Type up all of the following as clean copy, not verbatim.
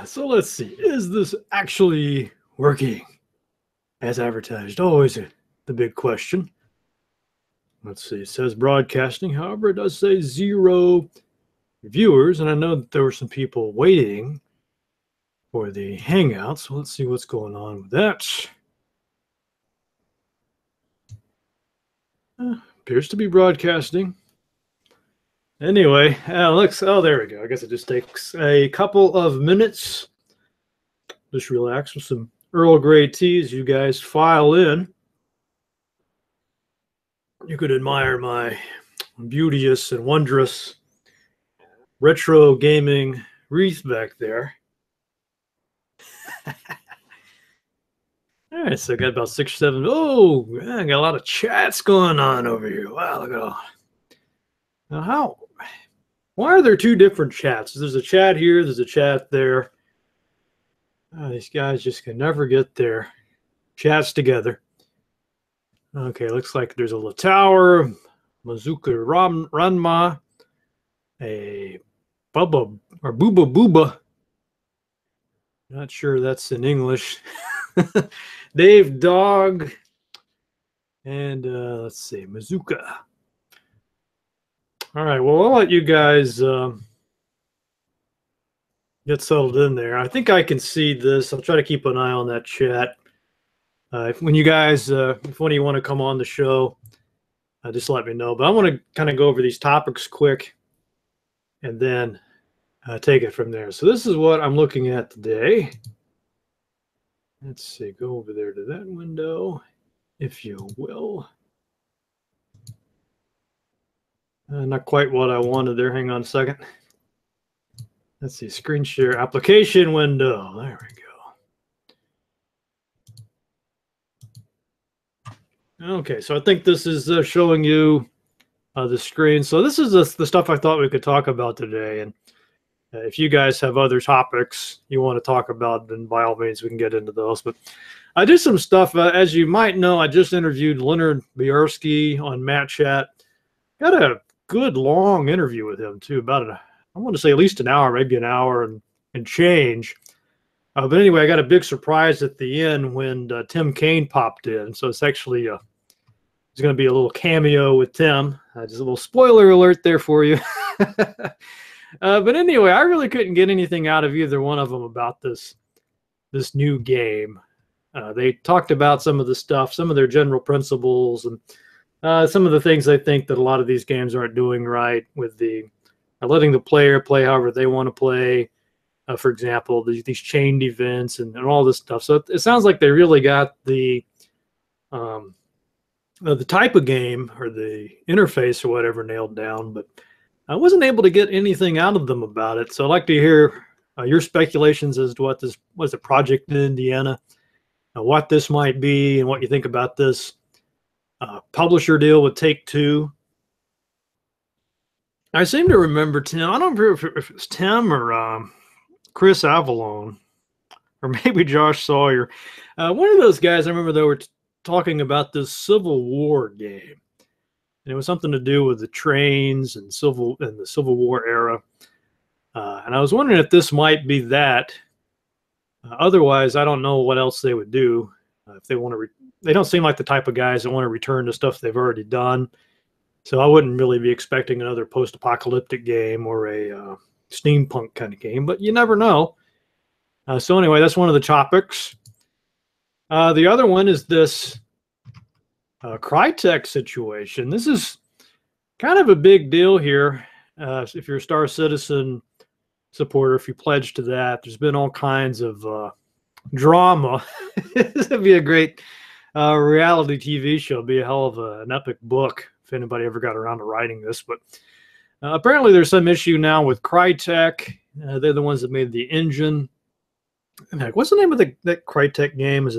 So let's see. Is this actually working as advertised? Always the big question. Let's see. It says broadcasting. However, it does say 0 viewers. And I know that there were some people waiting for the Hangout. So let's see what's going on with that. Appears to be broadcasting. Anyway, oh, there we go. I guess it just takes a couple of minutes. Just relax with some Earl Grey tea as you guys file in. You could admire my beauteous and wondrous retro gaming wreath back there. All right, so I got about 6 or 7. Oh, man, I got a lot of chats going on over here. Wow, look at all. Now, why are there 2 different chats? There's a chat here, there's a chat there. These guys just can never get their chats together. Okay, looks like there's a La Tower, Mazuka Ranma, a Bubba or Booba Booba. Not sure that's in English. Dave Dog, and let's see, Mazuka. All right, well, I'll let you guys get settled in there. I think I can see this. I'll try to keep an eye on that chat. When you guys, if one of you want to come on the show, just let me know. But I want to kind of go over these topics quick and then take it from there. So this is what I'm looking at today. Let's see, go over there to that window, if you will. Not quite what I wanted there. Hang on a second. Let's see, screen share application window. There we go. Okay, so I think this is showing you the screen. So this is the stuff I thought we could talk about today. And if you guys have other topics you want to talk about, then by all means, we can get into those. But I did some stuff. As you might know, I just interviewed Leonard Biarski on Matt Chat. Got a good long interview with him, too. I want to say at least an hour, maybe an hour and change. But anyway, I got a big surprise at the end when Tim Kaine popped in. So it's actually it's going to be a little cameo with Tim. Just a little spoiler alert there for you. But anyway, I really couldn't get anything out of either one of them about this new game. They talked about some of the stuff, some of their general principles, and some of the things they think that a lot of these games aren't doing right with the letting the player play however they want to play. For example, these chained events and all this stuff. So it sounds like they really got the type of game or the interface or whatever nailed down, but I wasn't able to get anything out of them about it. So I'd like to hear your speculations as to what this was, a project in Indiana, what this might be, and what you think about this publisher deal with Take-Two. I seem to remember Tim. I don't remember if it was Tim or Chris Avalone, or maybe Josh Sawyer. One of those guys, I remember they were talking about this Civil War game. And it was something to do with the trains and the Civil War era. And I was wondering if this might be that. Otherwise, I don't know what else they would do. If they want to, they don't seem like the type of guys that want to return to stuff they've already done. So I wouldn't really be expecting another post-apocalyptic game or a steampunk kind of game, but you never know. So anyway, that's one of the topics. The other one is this Crytek situation. This is kind of a big deal here. If you're a Star Citizen supporter, if you pledge to that, there's been all kinds of drama. This would be a great reality TV show. It'd be a hell of an epic book if anybody ever got around to writing this. But apparently there's some issue now with Crytek. They're the ones that made the engine. Heck, what's the name of that Crytek game? Are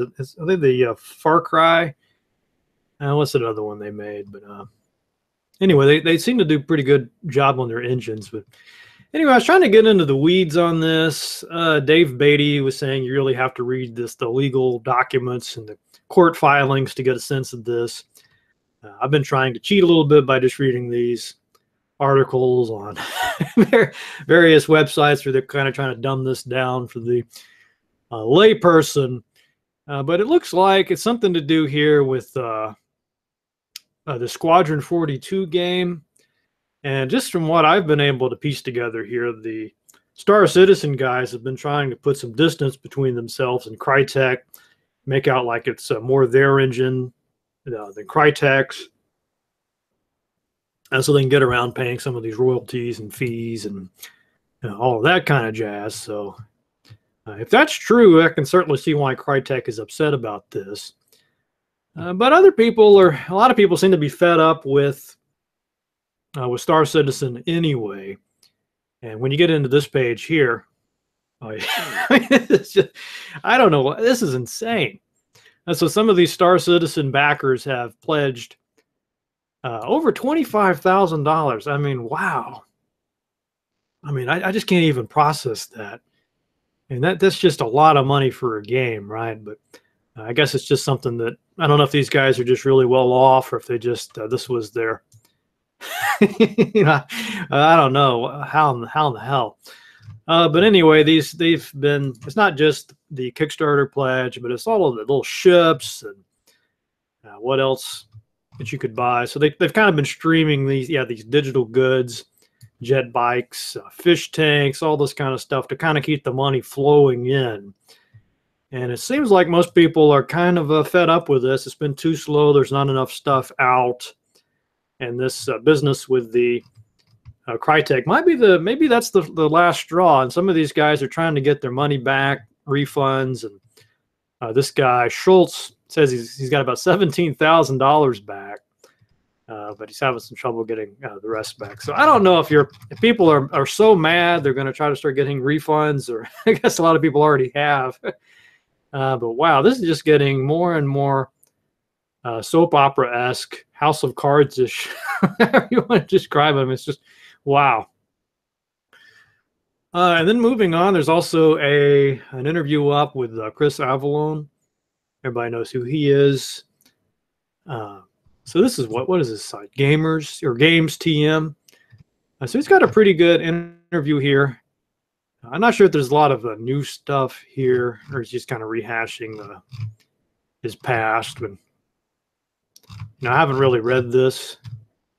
they the Far Cry? What's another one they made? But anyway, they seem to do a pretty good job on their engines. But anyway, I was trying to get into the weeds on this. Dave Beatty was saying you really have to read the legal documents and the court filings to get a sense of this. I've been trying to cheat a little bit by just reading these articles on various websites where they're kind of trying to dumb this down for the layperson. But it looks like it's something to do here with the Squadron 42 game. And just from what I've been able to piece together here, the Star Citizen guys have been trying to put some distance between themselves and Crytek, make out like it's more their engine than Crytek's. And so they can get around paying some of these royalties and fees and all of that kind of jazz. So if that's true, I can certainly see why Crytek is upset about this. But other people a lot of people seem to be fed up with Star Citizen anyway. And when you get into this page here, it's just, I don't know, this is insane. And so some of these Star Citizen backers have pledged over $25,000. I mean, wow. I mean, I just can't even process that. And that's just a lot of money for a game, right? But I guess it's just something that, I don't know if these guys are just really well off or if they just, this was their, I don't know how in the hell. But anyway, they've been, it's not just the Kickstarter pledge, but it's all of the little ships and what else that you could buy. So they've kind of been streaming these digital goods, jet bikes, fish tanks, all this kind of stuff to kind of keep the money flowing in. And it seems like most people are kind of fed up with this. It's been too slow. There's not enough stuff out. And this business with the Crytek maybe that's the last straw. And some of these guys are trying to get their money back, refunds. And this guy, Schultz, says he's got about $17,000 back. But he's having some trouble getting the rest back. So I don't know if people are so mad they're going to try to start getting refunds, or I guess a lot of people already have. But wow, this is just getting more and more soap opera-esque, House of Cards-ish, however you want to describe them. It's just, wow. And then moving on, there's also an interview up with Chris Avallone. Everybody knows who he is. So this is what is this site? Gamers or Games TM. So he's got a pretty good interview here. I'm not sure if there's a lot of new stuff here, or he's just kind of rehashing his past. But I haven't really read this.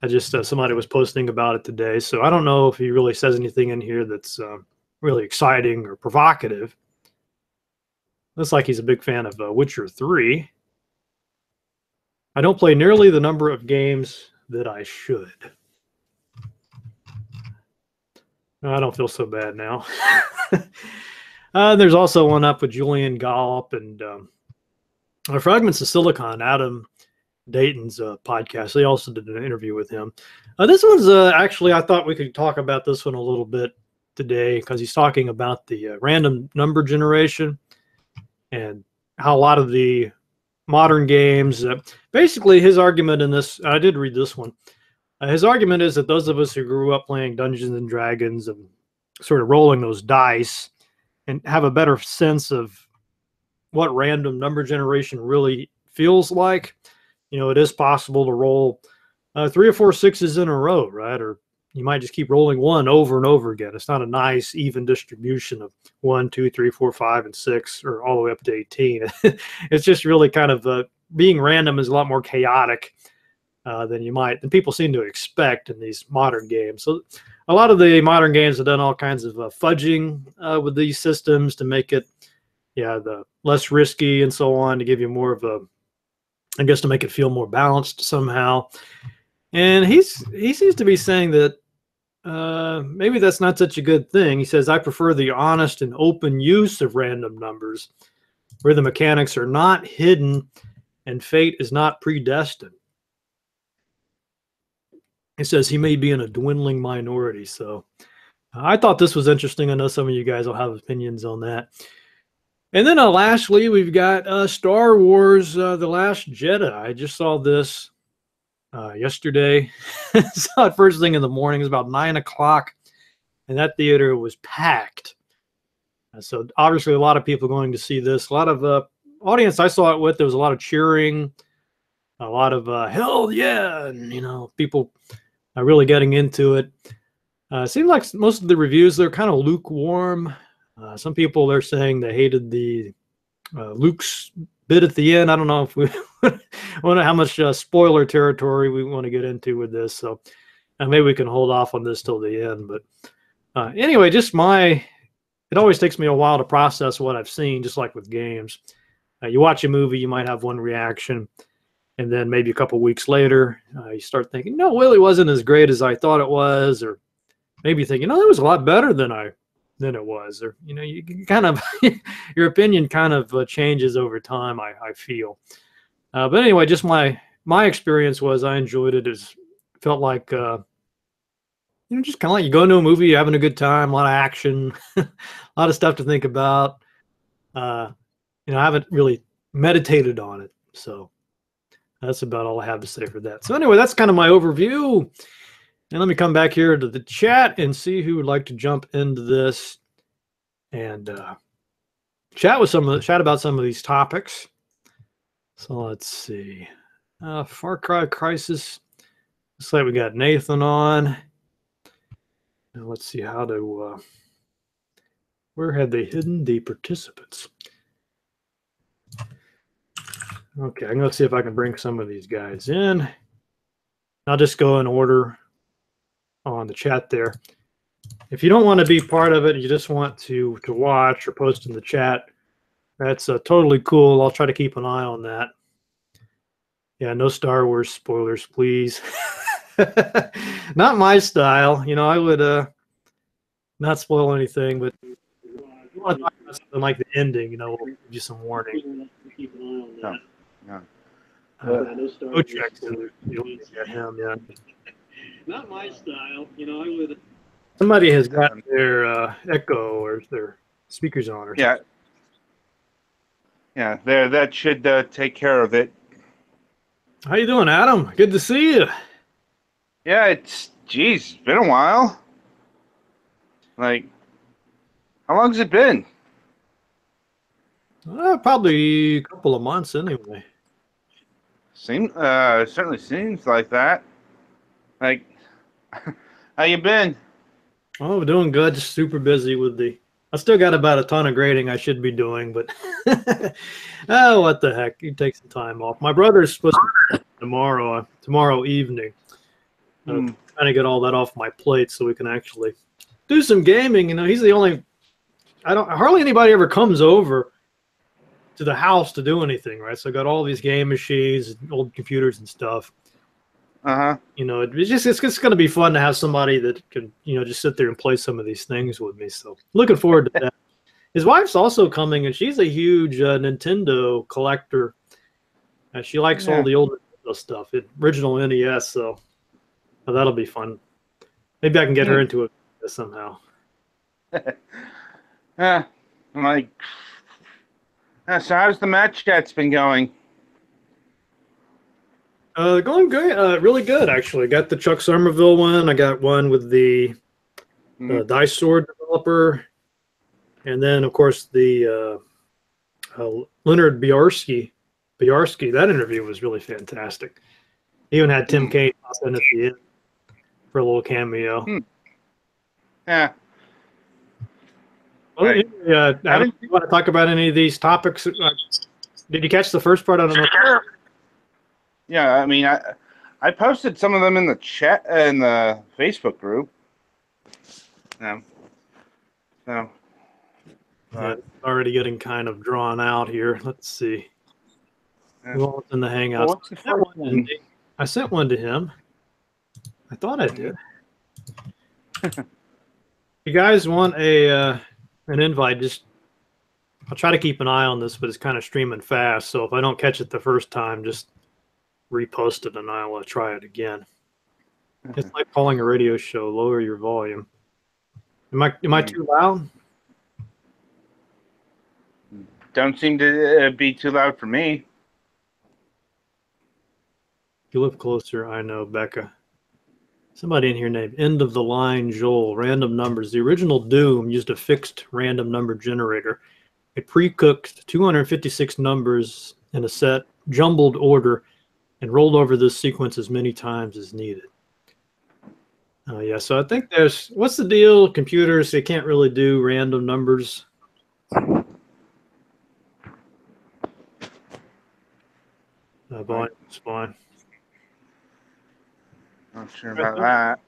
I just somebody was posting about it today, so I don't know if he really says anything in here that's really exciting or provocative. Looks like he's a big fan of Witcher 3. I don't play nearly the number of games that I should. I don't feel so bad now. There's also one up with Julian Gollop and Fragments of Silicon, Adam Dayton's podcast. They also did an interview with him. This one's actually, I thought we could talk about this one a little bit today because he's talking about the random number generation and how a lot of the modern games, basically his argument in this, I did read this one. His argument is that those of us who grew up playing Dungeons and Dragons and sort of rolling those dice and have a better sense of what random number generation really feels like. It is possible to roll 3 or 4 sixes in a row, right? Or you might just keep rolling one over and over again. It's not a nice even distribution of 1, 2, 3, 4, 5, and 6, or all the way up to 18. It's just really kind of being random is a lot more chaotic than people seem to expect in these modern games. So a lot of the modern games have done all kinds of fudging with these systems to make it, the less risky and so on, to give you more of I guess to make it feel more balanced somehow. And he seems to be saying that maybe that's not such a good thing. He says, I prefer the honest and open use of random numbers where the mechanics are not hidden and fate is not predestined. He says he may be in a dwindling minority. So I thought this was interesting. I know some of you guys will have opinions on that. And then lastly, we've got Star Wars The Last Jedi. I just saw this yesterday. Saw it first thing in the morning. It was about 9 o'clock, and that theater was packed. So obviously a lot of people going to see this. A lot of audience I saw it with, there was a lot of cheering, a lot of hell yeah, and people really getting into it. Seems like most of the reviews, they're kind of lukewarm. Some people, they're saying they hated the Luke's bit at the end. I don't know if we wonder how much spoiler territory we want to get into with this. So maybe we can hold off on this till the end. But anyway, it always takes me a while to process what I've seen, just like with games. You watch a movie, you might have one reaction, and then maybe a couple weeks later, you start thinking, no, it really wasn't as great as I thought it was, or maybe thinking, no, it was a lot better than it was, or you kind of your opinion kind of changes over time. I feel, but anyway, just my experience was I enjoyed it. It felt like just kind of like you go into a movie, you're having a good time, a lot of action, a lot of stuff to think about. I haven't really meditated on it, so that's about all I have to say for that. So anyway, that's kind of my overview. And let me come back here to the chat and see who would like to jump into this and chat about some of these topics. So let's see. Far Cry Crisis. Looks like we got Nathan on. Now let's see how to. Where had they hidden the participants? Okay, I'm going to see if I can bring some of these guys in. I'll just go in order on the chat there. If you don't want to be part of it, you just want to watch or post in the chat, that's totally cool. I'll try to keep an eye on that. Yeah, no Star Wars spoilers, please. Not my style. I would not spoil anything, but if you want to talk about something like the ending, we'll give you some warning. No checks in there. You don't get him, yeah. Not my style. I would. Somebody has got their echo or their speakers on, or something. Yeah. That should take care of it. How you doing, Adam? Good to see you. Yeah, it's been a while. Like, how long's it been? Probably a couple of months, anyway. Certainly seems like that. Like, how you been? Oh, we're doing good. Just super busy with I still got about a ton of grading I should be doing, but oh, what the heck? You take some time off. My brother's supposed to be tomorrow evening. Trying to get all that off my plate so we can actually do some gaming. He's the only. Hardly anybody ever comes over to the house to do anything, right? So I got all these game machines, old computers and stuff. It's going to be fun to have somebody that can, just sit there and play some of these things with me. So looking forward to that. His wife's also coming, and she's a huge Nintendo collector. She likes all the old Nintendo stuff, the original NES. So that'll be fun. Maybe I can get her into it somehow. So how's the match chat's been going? Going good. Really good, actually. Got the Chuck Somerville one. I got one with the Dice Sword developer. And then, of course, the Leonard Biarski. That interview was really fantastic. He even had Tim Kaine in at the end for a little cameo. Yeah. Well, Adam, you want to talk about any of these topics? Did you catch the first part? I don't know. Yeah, I mean, I posted some of them in the chat in the Facebook group. It's already getting kind of drawn out here. Let's see. Who's in the Hangout? I sent one to him. I thought I did. You guys want an invite? I'll try to keep an eye on this, but it's kind of streaming fast. So if I don't catch it the first time, just repost it and I'll try it again. It's like calling a radio show. Lower your volume. Am I too loud? Don't seem to be too loud for me. You live closer. I know, Becca. Somebody in here named End of the Line Joel. Random numbers. The original Doom used a fixed random number generator. It pre-cooked 256 numbers in a set, jumbled order, and rolled over this sequence as many times as needed. Oh yeah, so I think there's what's the deal? Computers, they can't really do random numbers. Volume is fine. Not sure about that.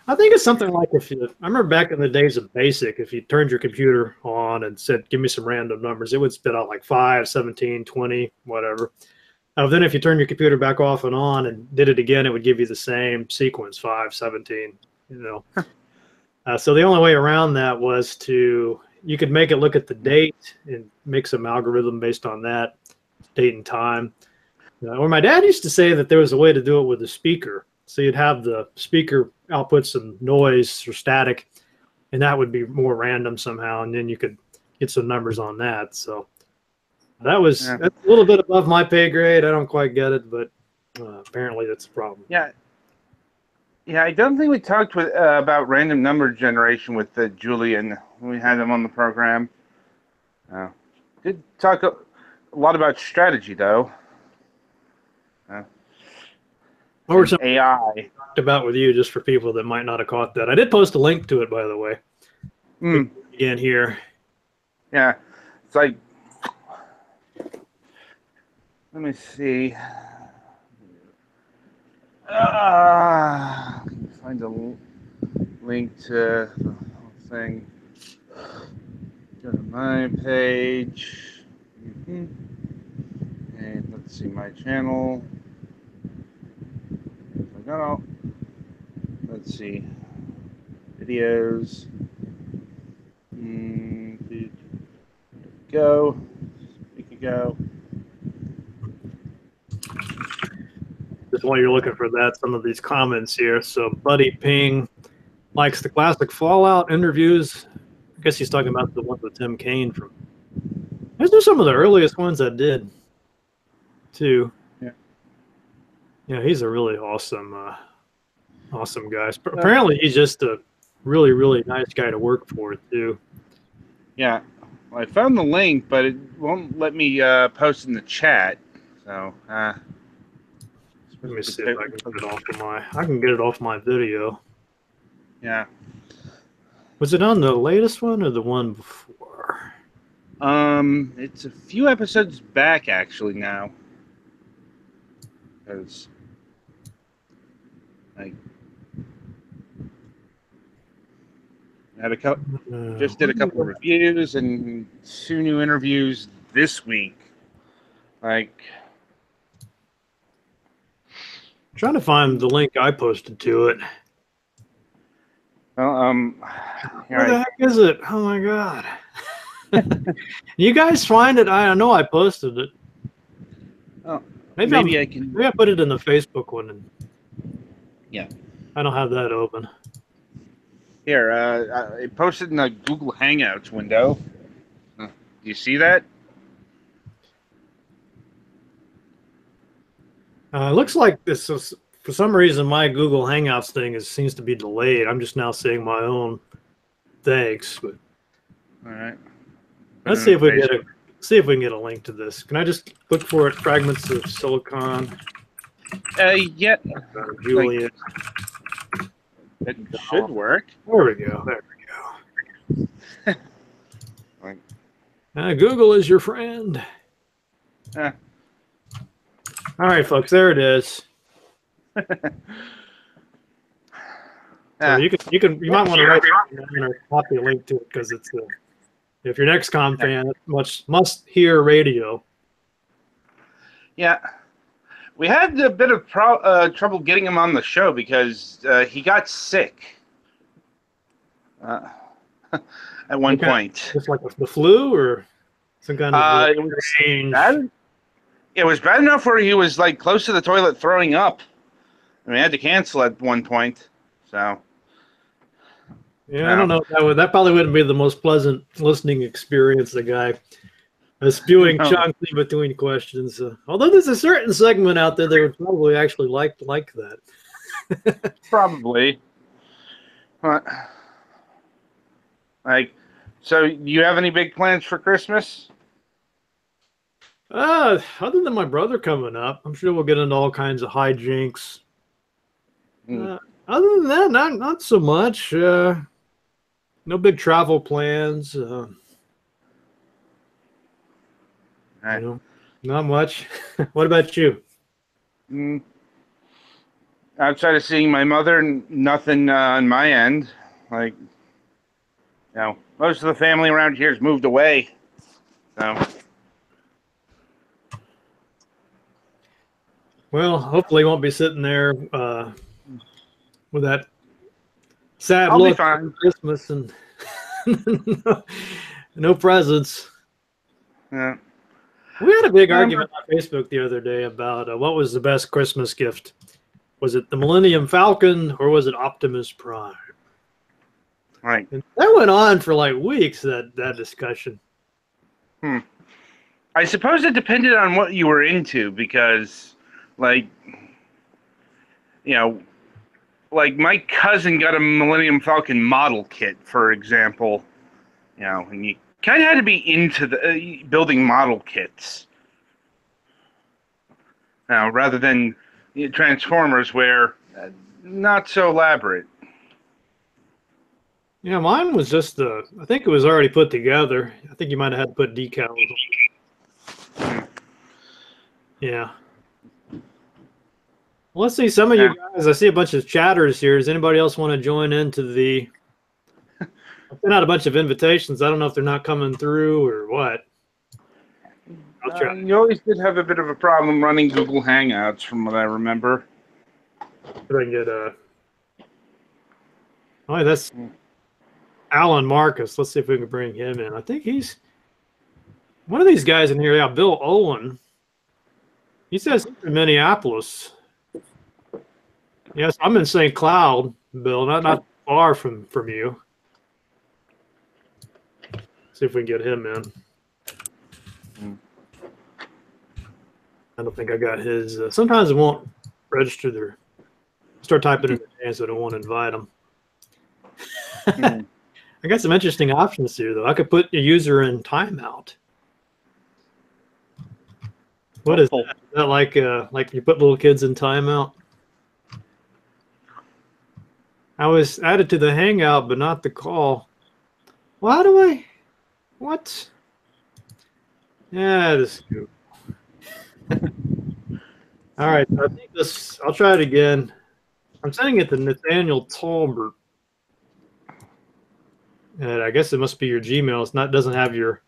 I think it's something like I remember back in the days of BASIC, if you turned your computer on and said, give me some random numbers, it would spit out like 5, 17, 20, whatever. Then if you turn your computer back off and on and did it again, it would give you the same sequence, 5, 17, so the only way around that was you could make it look at the date and make some algorithm based on that date and time. Or my dad used to say that there was a way to do it with a speaker. So you'd have the speaker output some noise or static, and that would be more random somehow, and then you could get some numbers on that. So that's a little bit above my pay grade. I don't quite get it, but apparently that's a problem. Yeah. Yeah, I don't think we talked about random number generation with Julian when we had him on the program. Did talk a lot about strategy, though. What were some AI talked about with you, just for people that might not have caught that? I did post a link to it, by the way. Again here. Yeah, it's like, let me see. Find a link to the whole thing. Go to my page. And let's see, my channel. No. Let's see. Videos. Go. Week ago. Just while you're looking for that, some of these comments here. So Buddy Ping likes the classic Fallout interviews. I guess he's talking about the ones with Tim Kaine from. Those are some of the earliest ones I did, too. Yeah, he's a really awesome guy. Apparently, he's just a really, really nice guy to work for, too. Yeah, well, I found the link, but it won't let me post in the chat. So, let me see if I can get it off of I can get it off my video. Yeah. Was it on the latest one or the one before? It's a few episodes back, actually, now. Because I had just did a couple of reviews and 2 new interviews this week. Like, I'm trying to find the link I posted to it. Well, where the heck is it? Oh my god! You guys find it? I know I posted it. Oh, maybe I can. Maybe I put it in the Facebook one. Yeah, I don't have that open. Here, I posted in the Google Hangouts window. Do you see that? It looks like this is, for some reason, my Google Hangouts thing seems to be delayed. I'm just now seeing my own thanks. But all right, let's see if we can get a link to this. Can I just look for it? Fragments of Silicon. Yeah. Julian. It should work. There we go. Google is your friend. All right, folks. There it is. So you might want to write or copy a link to it, because it's if you're an XCOM fan, it's must hear radio. Yeah. We had a bit of trouble getting him on the show because he got sick at one point. Just like the flu or some kind of change. It was bad enough where he was like close to the toilet throwing up. And we had to cancel at one point. So. Yeah, I don't know. That probably wouldn't be the most pleasant listening experience. The guy spewing chunks in between questions. Although there's a certain segment out there that would probably actually like that. Probably. So you have any big plans for Christmas? Other than my brother coming up, I'm sure we'll get into all kinds of hijinks. I Other than that, not so much. No big travel plans. Not much. What about you? Outside of seeing my mother, nothing on my end. Like, most of the family around here has moved away. So. Well, hopefully, you won't be sitting there with that sad I'll look be fine. for Christmas and no presents. Yeah. We had a big argument on Facebook the other day about what was the best Christmas gift. Was it the Millennium Falcon or was it Optimus Prime? Right. And that went on for like weeks, that discussion. I suppose it depended on what you were into because, like my cousin got a Millennium Falcon model kit, for example, and you kind of had to be into the building model kits. Now, rather than Transformers, where not so elaborate. Yeah, mine was just I think it was already put together. I think you might have had to put decals on. Yeah. Well, let's see some of you guys. I see a bunch of chatters here. Does anybody else want to join into the... I sent out a bunch of invitations. I don't know if they're not coming through or what. I'll try. You always did have a bit of a problem running Google Hangouts, from what I remember. If I can get Oh, that's Alan Marcus. Let's see if we can bring him in. I think he's one of these guys in here. Yeah, Bill Owen. He says he's in Minneapolis. Yes, I'm in St. Cloud, Bill. Not far from you. See if we can get him in. I don't think I got his. Sometimes it won't register their. Start typing in the name so I don't want to invite them. I got some interesting options here, though. I could put a user in timeout. What is that? Is that like you put little kids in timeout? I was added to the Hangout, but not the call. Well, how do I? What? Yeah, this is good. All right, I think this. I'll try it again. I'm sending it to Nathaniel Talbert. And I guess it must be your Gmail. It's not. Doesn't have your.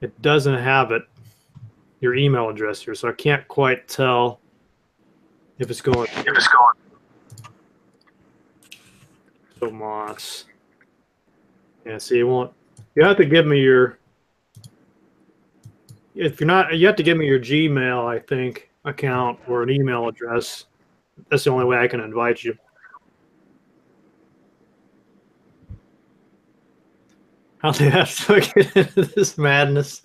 It doesn't have it. Your email address here, so I can't quite tell if it's going. Tomas. Yeah. See, it won't. You have to give me your. If you're not, you have to give me your Gmail, I think, account or an email address. That's the only way I can invite you. How do you have to get into this madness?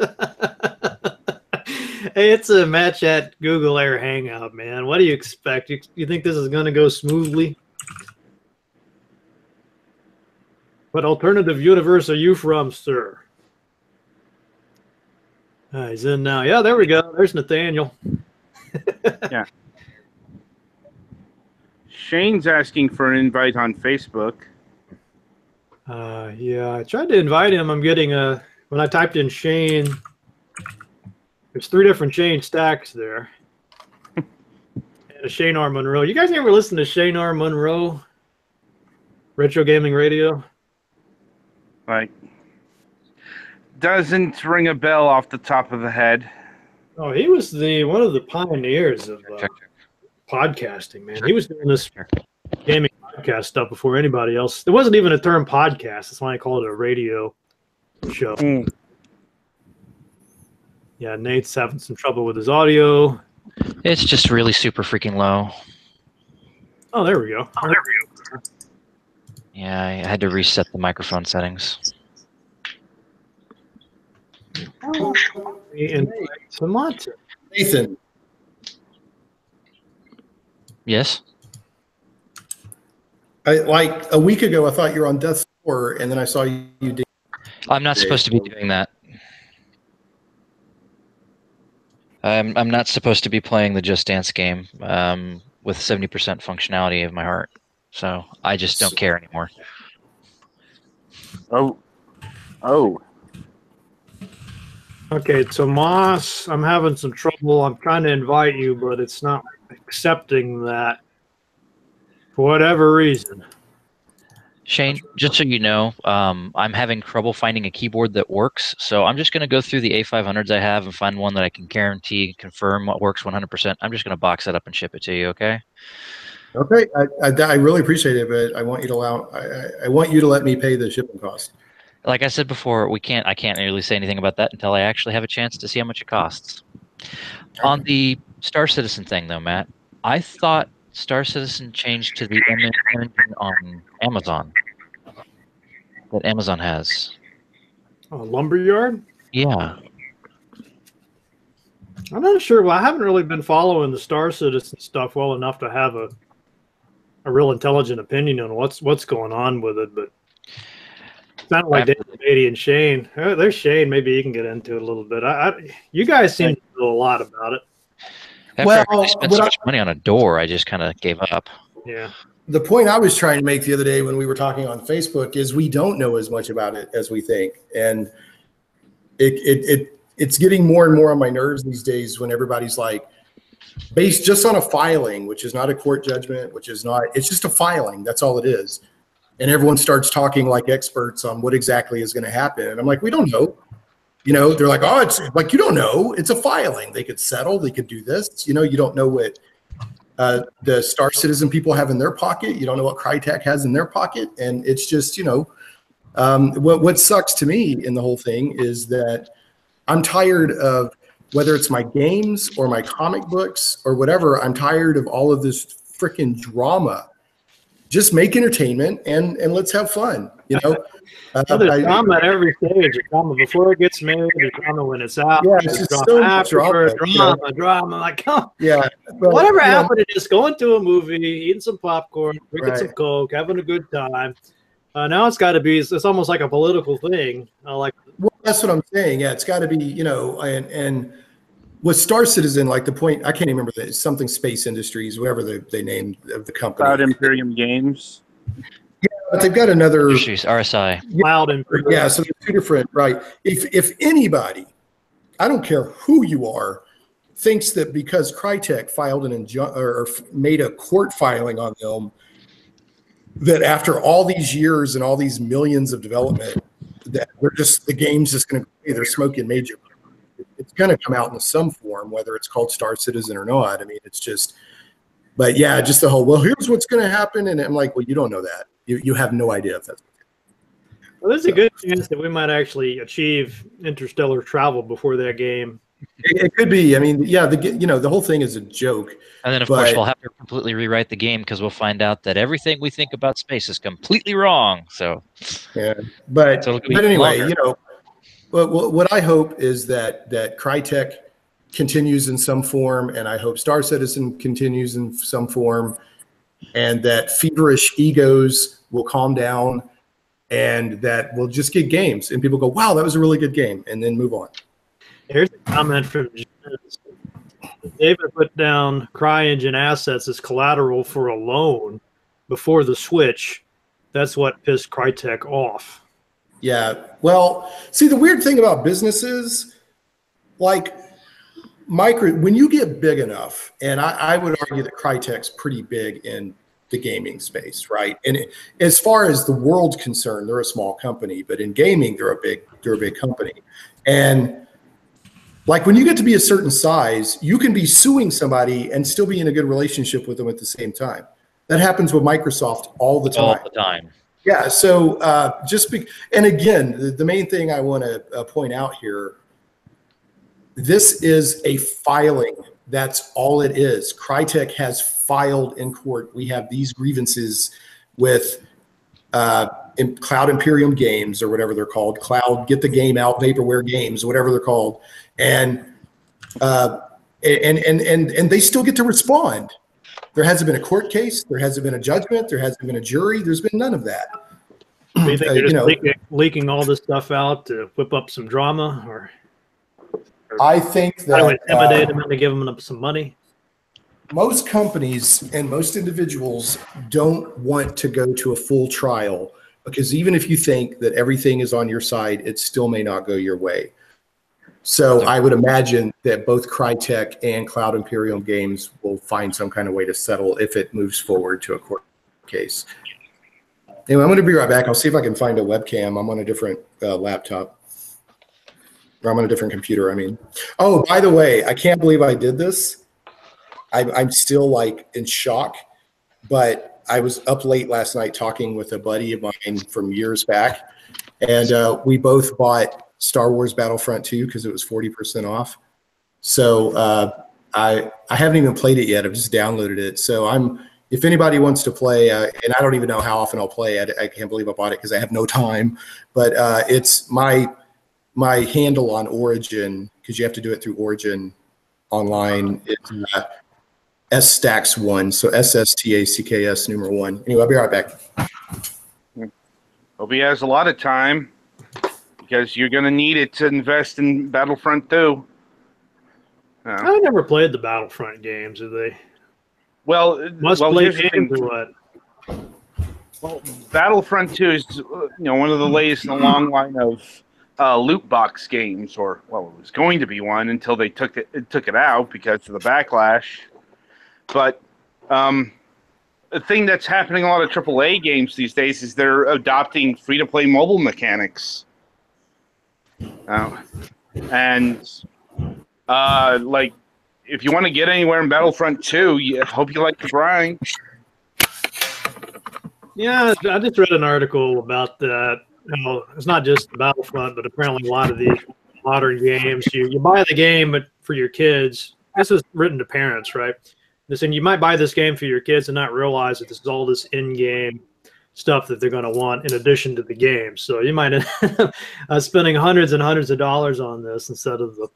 Hey, it's a match at Google Air Hangout, man. What do you expect? You think this is going to go smoothly? What alternative universe are you from, sir? He's in now. Yeah, there we go. There's Nathaniel. Yeah. Shane's asking for an invite on Facebook. Yeah, I tried to invite him. I'm getting when I typed in Shane, there's 3 different Shane stacks there. And a Shane R. Monroe. You guys ever listen to Shane R. Monroe? Retro Gaming Radio? Like, doesn't ring a bell off the top of the head. Oh, he was one of the pioneers of podcasting, man. He was doing this gaming podcast stuff before anybody else. There wasn't even a term podcast. That's why I call it a radio show. Yeah, Nate's having some trouble with his audio. It's just really super freaking low. Oh, there we go. Yeah, I had to reset the microphone settings. Nathan. Yes? Like a week ago, I thought you were on death's door, and then I saw you did. I'm not supposed to be doing that. I'm not supposed to be playing the Just Dance game. with 70% functionality of my heart. So I just don't care anymore. Oh. Okay, so Moss, I'm having some trouble. I'm trying to invite you, but it's not accepting that for whatever reason. Shane, just so you know, I'm having trouble finding a keyboard that works. So I'm just going to go through the A500s I have and find one that I can guarantee, confirm what works 100%. I'm just going to box that up and ship it to you, okay? Okay, I really appreciate it, but I want you to I want you to let me pay the shipping cost. Like I said before, I can't really say anything about that until I actually have a chance to see how much it costs. On the Star Citizen thing, though, Matt, I thought Star Citizen changed to the engine on Amazon that Amazon has. Lumberyard? Yeah. I'm not sure. Well, I haven't really been following the Star Citizen stuff well enough to have a real intelligent opinion on what's going on with it, but it sounded like David Beatty and Shane. There's Shane. Maybe you can get into it a little bit. You guys seem to know a lot about it. After I spent so much money on a door, I just kind of gave up. Yeah. The point I was trying to make the other day when we were talking on Facebook is we don't know as much about it as we think, and it's getting more and more on my nerves these days when everybody's like, based just on a filing, which is not a court judgment, it's just a filing. That's all it is. And everyone starts talking like experts on what exactly is going to happen. And I'm like, we don't know. They're like, oh, it's like, you don't know. It's a filing. They could settle. They could do this. You don't know what the Star Citizen people have in their pocket. You don't know what Crytek has in their pocket. And it's just, what sucks to me in the whole thing is that I'm tired of, whether it's my games or my comic books or whatever, I'm tired of all of this freaking drama. Just make entertainment and let's have fun. There's drama at every stage. There's drama before it gets made. There's drama when it's out. Yeah, it's just so much drama. Like, oh, yeah. Whatever happened to just going to a movie, eating some popcorn, drinking some Coke, having a good time. Now it's got to be. It's almost like a political thing. Well, that's what I'm saying. Yeah, it's got to be. And with Star Citizen, like the point, I can't even remember something Space Industries, whatever they named of the company. Cloud Imperium Games. Yeah, but they've got another RSI. Cloud Imperium. Yeah, so they're two different, right? If anybody, I don't care who you are, thinks that because Crytek filed or made a court filing on them, that after all these years and all these millions of development, that the game's just going to they're smoking major. It's going to come out in some form, whether it's called Star Citizen or not. I mean, it's just, but yeah, just the whole, well, here's what's going to happen. And I'm like, well, you don't know that. You have no idea if that's. Well, there's a good chance that we might actually achieve interstellar travel before that game. It could be. I mean, yeah, the whole thing is a joke. And then, of course, we'll have to completely rewrite the game because we'll find out that everything we think about space is completely wrong. So, yeah, but anyway, what I hope is that Crytek continues in some form, and I hope Star Citizen continues in some form, and that feverish egos will calm down, and that we'll just get games, and people go, "Wow, that was a really good game," and then move on. Here's a comment from David put down CryEngine assets as collateral for a loan before the switch. That's what pissed Crytek off. Yeah. Well, see, the weird thing about businesses, like when you get big enough, and I would argue that Crytek's pretty big in the gaming space, right? And as far as the world's concerned, they're a small company, but in gaming, they're a big company. And like when you get to be a certain size, you can be suing somebody and still be in a good relationship with them at the same time. That happens with Microsoft all the time. All the time. Yeah. So and again, the main thing I want to point out here, this is a filing. That's all it is. Crytek has filed in court. We have these grievances with in Cloud Imperium Games or whatever they're called. Cloud, get the game out, Vaporware Games, whatever they're called, and they still get to respond. There hasn't been a court case. There hasn't been a judgment. There hasn't been a jury. There's been none of that. Do you think they're just leaking all this stuff out to whip up some drama, or I think that intimidate them into giving them some money? most companies and most individuals don't want to go to a full trial, because even if you think that everything is on your side, it still may not go your way. So I would imagine that both Crytek and Cloud Imperium Games will find some kind of way to settle if it moves forward to a court case. Anyway, I'm going to be right back. I'll see if I can find a webcam. I'm on a different laptop. Or I'm on a different computer, I mean. Oh, by the way, I can't believe I did this. I'm still like in shock, but I was up late last night talking with a buddy of mine from years back, and we both bought Star Wars Battlefront II because it was 40% off. So I haven't even played it yet. I've just downloaded it. So if anybody wants to play, and I don't even know how often I'll play. I can't believe I bought it because I have no time. But it's my handle on Origin, because you have to do it through Origin online. It's SSTACKS1, so SSTACKS numeral 1. Anyway, I'll be right back. Hope he has a lot of time, because you're going to need it to invest in Battlefront 2. I never played the Battlefront games, have they? Well, Play here's the thing. games or what? Well, Battlefront 2 is one of the latest in a long line of loot box games, or it was going to be one until they took it out because of the backlash. But the thing that's happening in a lot of AAA games these days is they're adopting free-to-play mobile mechanics. And like, if you want to get anywhere in Battlefront 2, I hope you like the grind. Yeah, I just read an article about that. It's not just Battlefront, but apparently a lot of these modern games, you buy the game but for your kids. This is written to parents, right? They're saying you might buy this game for your kids and not realize that this is all this in-game stuff that they're going to want in addition to the game. So you might end up spending hundreds and hundreds of dollars on this instead of the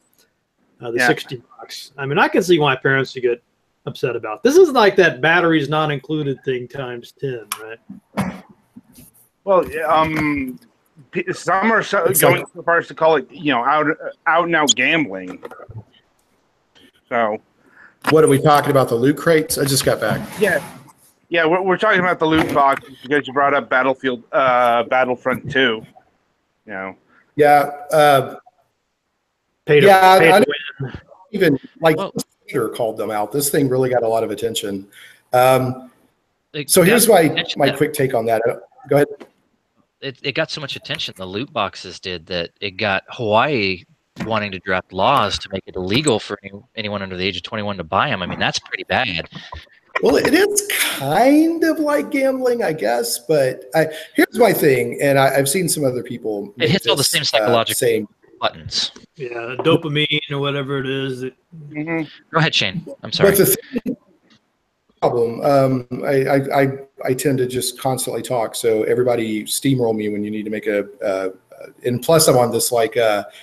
$60. I mean, I can see why parents would get upset about this. Is like that batteries not included thing times 10, right? Well, some are going so far as to call it, out and out gambling. So, what are we talking about? The loot crates? I just got back. Yeah, we're talking about the loot box because you brought up Battlefront 2. Yeah. Pay to win. Even like Peter called them out. This thing really got a lot of attention. So here's my quick take on that. Go ahead. It got so much attention, the loot boxes did, that it got Hawaii wanting to draft laws to make it illegal for anyone under the age of 21 to buy them. I mean, that's pretty bad. Well, it is kind of like gambling, I guess. But here's my thing, and I've seen some other people. It hits all the same psychological buttons. Yeah, dopamine or whatever it is. Go ahead, Shane. I'm sorry. But the problem, I tend to just constantly talk, so everybody steamroll me when you need to make and plus I'm on this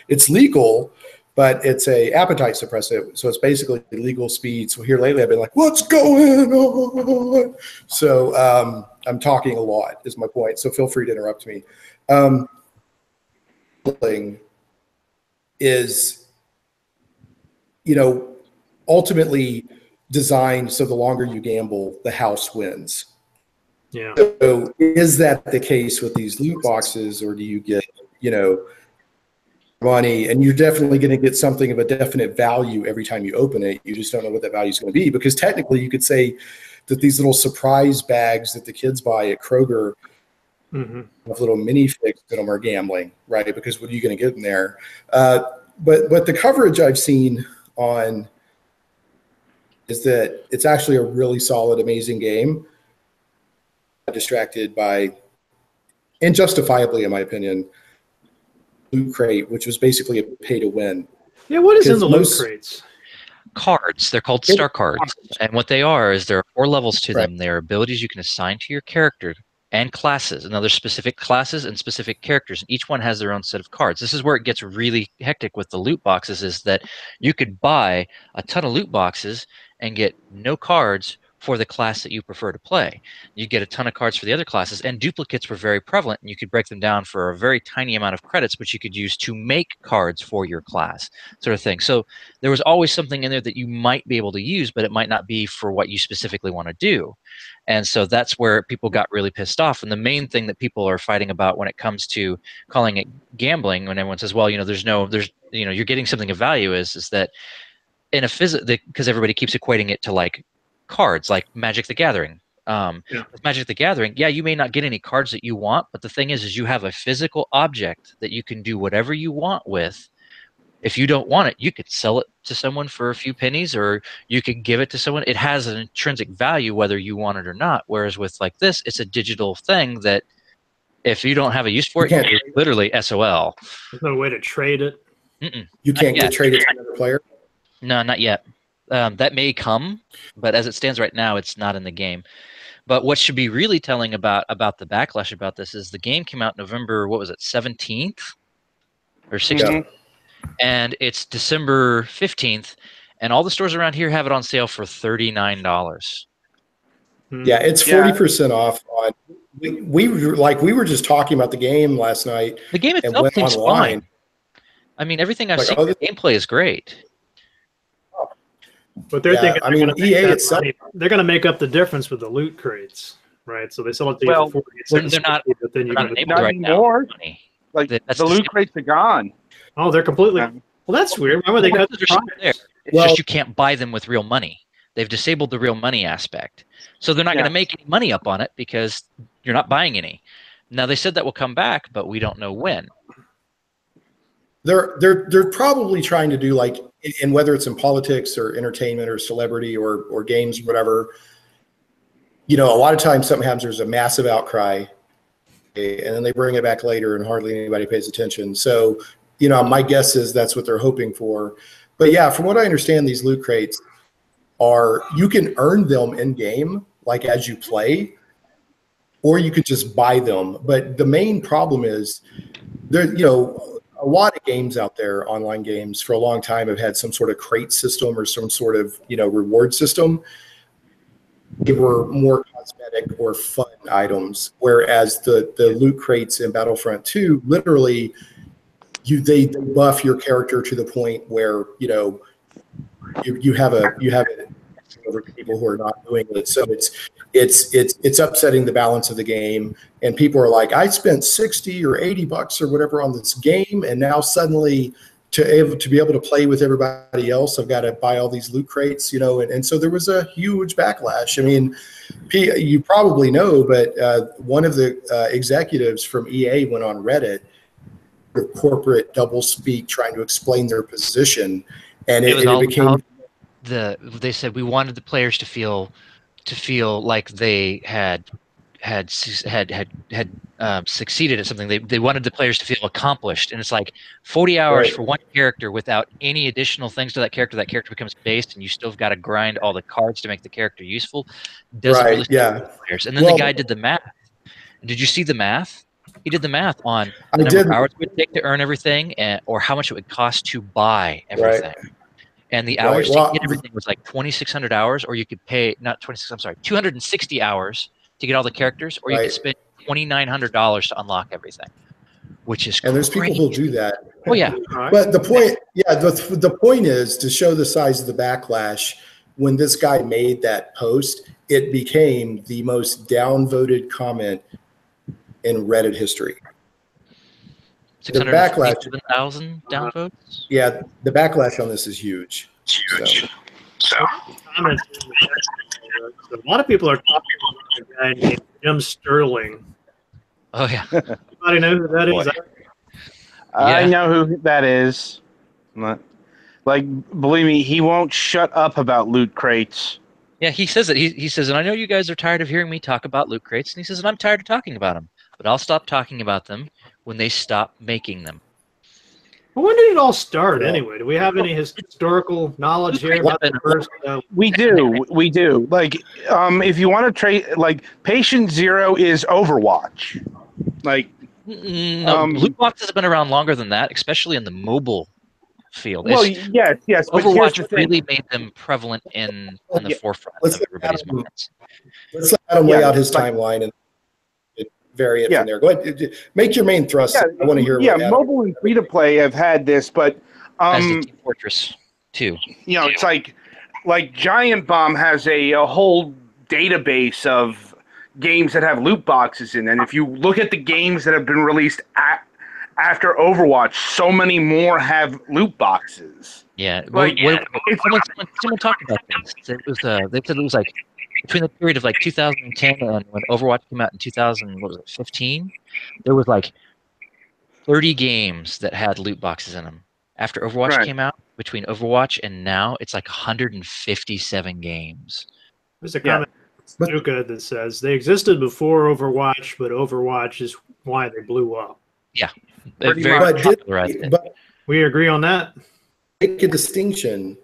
it's legal, but it's a appetite suppressant, so it's basically legal speed. So here lately I've been like, what's going on? So I'm talking a lot is my point, so feel free to interrupt me. Is ultimately designed so the longer you gamble, the house wins. Yeah. So is that the case with these loot boxes, or do you get money, and you're definitely going to get something of a definite value every time you open it? You just don't know what that value is going to be, because technically you could say that these little surprise bags that the kids buy at Kroger of little minifigs in them are gambling, right? Because what are you going to get in there? But the coverage I've seen on is that it's actually a really solid, amazing game. Distracted by, and justifiably in my opinion, loot crate, which was basically a pay to win. Yeah, what is in the loot crates? Cards. They're called star cards. And what they are is there are 4 levels to them. They're abilities you can assign to your character and classes. And there's specific classes and specific characters. And each one has their own set of cards. This is where it gets really hectic with the loot boxes, is that you could buy a ton of loot boxes and get no cards for the class that you prefer to play. You get a ton of cards for the other classes, and duplicates were very prevalent, and you could break them down for a very tiny amount of credits, which you could use to make cards for your class, sort of thing. So there was always something in there that you might be able to use, but it might not be for what you specifically want to do. And so that's where people got really pissed off. And the main thing that people are fighting about when it comes to calling it gambling, when everyone says, well, you're getting something of value, is that in a because everybody keeps equating it to like cards, like Magic the Gathering. With Magic the Gathering, you may not get any cards that you want, but the thing is you have a physical object that you can do whatever you want with. If you don't want it, you could sell it to someone for a few pennies, or you could give it to someone. It has an intrinsic value whether you want it or not. Whereas with like this, it's a digital thing that if you don't have a use for it, you're literally SOL. There's no way to trade it. You can't get traded to another player? No, not yet. That may come, but as it stands right now, it's not in the game. But what should be really telling about the backlash about this is the game came out November, 17th or 16th? Yeah. And it's December 15th, and all the stores around here have it on sale for $39. Yeah, it's 40% off. We were just talking about the game last night. The game itself seems fine. I mean, everything I've seen, the gameplay is great. But they're thinking, EA itself, they're going to make up the difference with the loot crates, right? So they sell it to you for 40. They're not. But then you not right anymore. Like the loot crates are gone. Oh, they're completely. Well, that's weird. Why would they cut the there? It's just you can't buy them with real money. They've disabled the real money aspect, so they're not going to make any money up on it because you're not buying any. Now they said that will come back, but we don't know when. They're probably trying to do like, and whether it's in politics or entertainment or celebrity or games, whatever. A lot of times something happens. There's a massive outcry, and then they bring it back later, and hardly anybody pays attention. So. My guess is that's what they're hoping for. But yeah, from what I understand, these loot crates you can earn them in game, like as you play, or you could just buy them. But the main problem is there, a lot of games out there, online games for a long time have had some sort of crate system or some sort of, reward system. They were more cosmetic or fun items. Whereas the loot crates in Battlefront 2, literally, they buff your character to the point where you have it over people who are not doing it. So it's upsetting the balance of the game, and people are like, I spent $60 or $80 or whatever on this game, and now suddenly to be able to play with everybody else, I've got to buy all these loot crates, and so there was a huge backlash. I mean, you probably know, but one of the executives from EA went on Reddit, corporate doublespeak, trying to explain their position, and it became they said we wanted the players to feel like they had succeeded at something. They wanted the players to feel accomplished, and it's like 40 hours for one character without any additional things to that character. That character becomes based, and you still got to grind all the cards to make the character useful. Doesn't really the players. And then the guy did the math. Did you see the math? He did the math on the number of hours it would take to earn everything, or how much it would cost to buy everything. And the hours to get everything was like 2,600 hours, or you could pay 260 hours to get all the characters, or you could spend $2,900 to unlock everything, which is there's people who do that. Oh yeah, but the point, the point is to show the size of the backlash. When this guy made that post, it became the most downvoted comment in Reddit history. 647,000 downvotes. Yeah, the backlash on this is huge. So. A lot of people are talking about a guy named Jim Sterling. Oh yeah. Anybody know who that is? I know who that is. Like, believe me, he won't shut up about loot crates. Yeah, he says it. He says, and I know you guys are tired of hearing me talk about loot crates, and he says, and I'm tired of talking about them, but I'll stop talking about them when they stop making them. Well, when did it all start anyway? Do we have any historical knowledge here about the first? We do. Like, if you want to trade, like, Patient Zero is Overwatch. Like, no, loot boxes have been around longer than that, especially in the mobile field. Well, It's, yes, but here's Overwatch the thing. really made them prevalent in the Yeah, forefront let's of let everybody's Adam- minds. Let's let Adam lay Yeah, out his like- timeline and vary it Yeah. from there. Go ahead. Make your main thrust. I want to hear Yeah, what Adam. mobile and free to play have had this, but As the Team Fortress 2. you know, it's like Giant Bomb has a whole database of games that have loot boxes in, and if you look at the games that have been released after Overwatch, so many more have loot boxes. Yeah. Like, Someone talked about this. It was they said it was like between the period of like 2010 and when Overwatch came out in 2015, there was like 30 games that had loot boxes in them. After Overwatch Right. came out, between Overwatch and now, it's like 157 games. There's a Yeah. comment from Stuka that says they existed before Overwatch, but Overwatch is why they blew up. Pretty Very much. But popularized it. but We agree on that. make a distinction.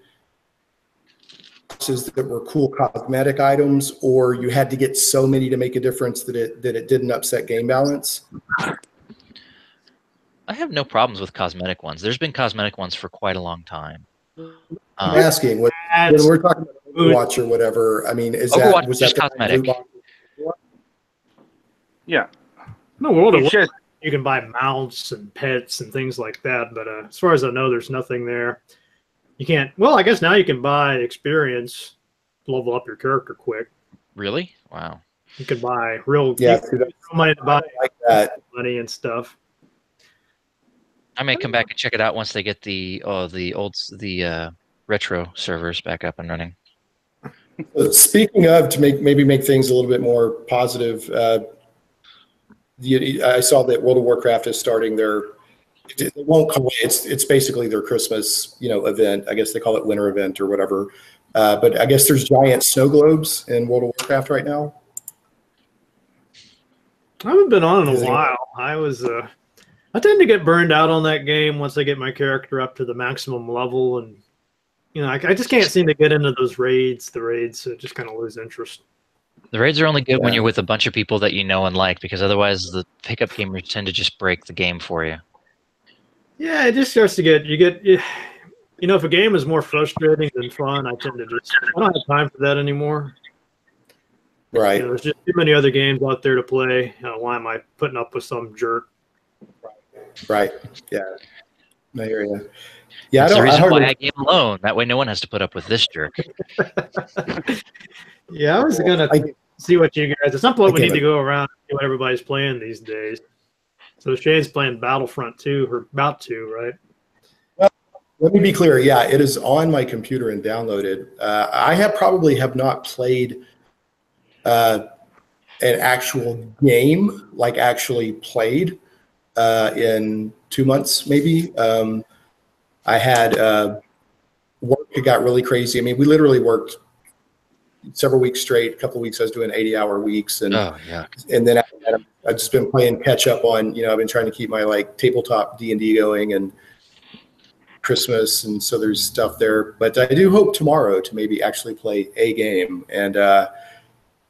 That were cool cosmetic items, or you had to get so many to make a difference that it didn't upset game balance. I have no problems with cosmetic ones. There's been cosmetic ones for quite a long time. I'm asking when That's- we're talking about Overwatch or whatever. I mean, is Overwatch that was is that just the cosmetic. blue box? Yeah, in the world of it's just you can buy mounts and pets and things like that, but as far as I know, there's nothing there. You can't. Well, I guess now you can buy experience, level up your character quick. Really? Wow. You can buy real. Yeah, you can throw money to buy like that. money and stuff. I may come back and check it out once they get the retro servers back up and running. Speaking of, to maybe make things a little bit more positive, I saw that World of Warcraft is starting their. They won't call it. It's basically their Christmas, event. I guess they call it winter event or whatever. But I guess there's giant snow globes in World of Warcraft right now. I haven't been on in Is a it- while. I tend to get burned out on that game once I get my character up to the maximum level, and I just can't seem to get into those raids. The raids, so just kind of lose interest. The raids are only good when Yeah. you're with a bunch of people that you know and like, because otherwise the pickup gamers tend to just break the game for you. Yeah, it just starts to get if a game is more frustrating than fun, I don't have time for that anymore. Right. There's just too many other games out there to play. Why am I putting up with some jerk? Right. Yeah. I hear you. Yeah, That's the I reason hardly. why I game alone. That way no one has to put up with this jerk. Yeah, I was gonna I- see what you guys. At some point, we I need get to it. go around and see what everybody's playing these days. So Shane's playing Battlefront 2, or about to, right? Let me be clear. Yeah, it is on my computer and downloaded. I probably have not played an actual game, like actually played, in 2 months, maybe. I had work. It got really crazy. I mean, we literally worked several weeks straight. A couple of weeks I was doing 80-hour weeks, and Oh, yeah. and then I've just been playing catch up on. I've been trying to keep my tabletop D&D going and Christmas, and so there's stuff there. But I do hope tomorrow to maybe actually play a game, and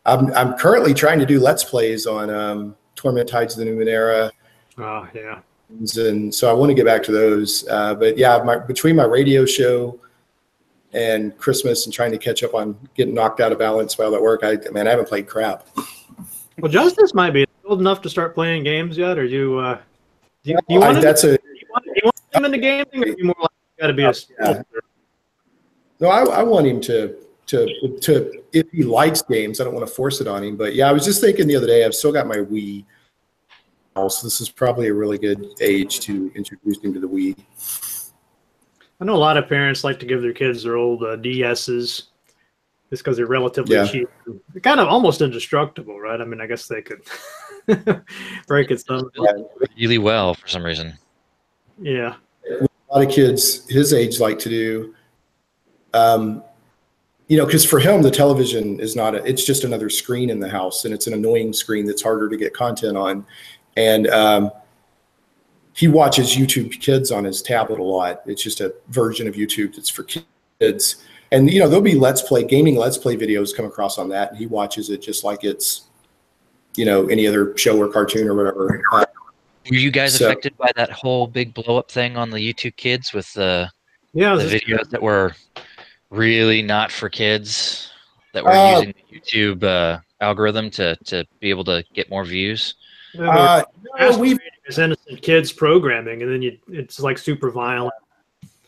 I'm currently trying to do Let's Plays on Torment Tides of the Numenera, Oh, yeah. and so I want to get back to those. But yeah, between my radio show and Christmas and trying to catch up on getting knocked out of balance while at work, I haven't played crap. Well, Justice might be old enough to start playing games yet, or do you want him? That's a You want him in the gaming, or are you more like got to be a Yeah. No, I want him to if he likes games. I don't want to force it on him, but yeah, I was just thinking the other day. I've still got my Wii, so this is probably a really good age to introduce him to the Wii. I know a lot of parents like to give their kids their old DSs just because they're relatively Yeah. cheap. They're kind of almost indestructible, right? I mean, I guess they could break it some. Really well for some reason. Yeah. A lot of kids his age like to do, because for him the television is not it's just another screen in the house, and it's an annoying screen that's harder to get content on, and he watches YouTube Kids on his tablet a lot. It's just a version of YouTube that's for kids, and there'll be gaming let's play videos come across on that, and he watches it just like it's any other show or cartoon or whatever. Were you guys So- affected by that whole big blow up thing on the YouTube Kids with the Yeah, The videos that were really not for kids, that were using the YouTube algorithm to be able to get more views. No, It's innocent kids programming, and then it's like super violent.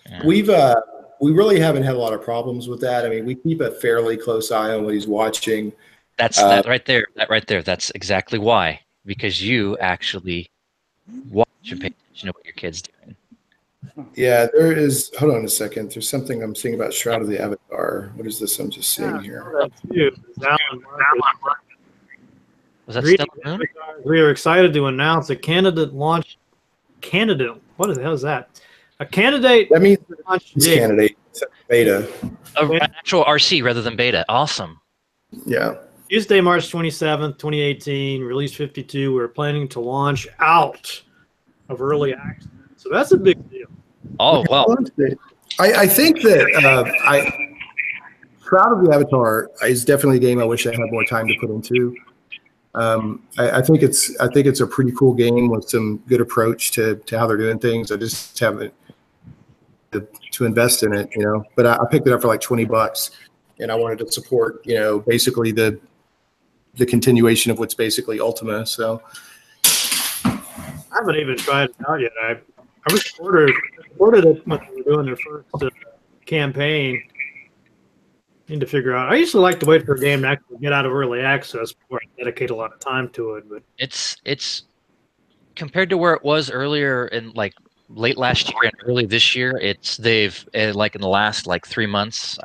Yeah. We really haven't had a lot of problems with that. I mean, we keep a fairly close eye on what he's watching. That's that right there. That right there. That's exactly why. Because you actually watch and pay attention to what your kid's doing. Yeah, there is. Hold on a second. There's something I'm seeing about Shroud of the Avatar. What is this I'm just seeing here? Was that Stellar Moon? We are excited to announce a candidate launch. What the hell is that? A candidate. That means it's candidate. It's beta. An actual RC rather than beta. Awesome. Yeah. Tuesday, March 27th, 2018, release 52. We're planning to launch out of early access. So that's a big deal. Oh, well. I think that Shroud of the Avatar is definitely a game I wish I had more time to put into. I think it's a pretty cool game with some good approach to how they're doing things. I just haven't to invest in it, you know. But I picked it up for like $20, and I wanted to support, you know, basically the continuation of what's basically Ultima. So I haven't even tried it out yet. I recorded it when they were doing their first campaign. Need to figure out. I used to like to wait for a game to actually get out of early access before I dedicate a lot of time to it. But it's compared to where it was earlier in like late last year and early this year. They've like in the last like 3 months.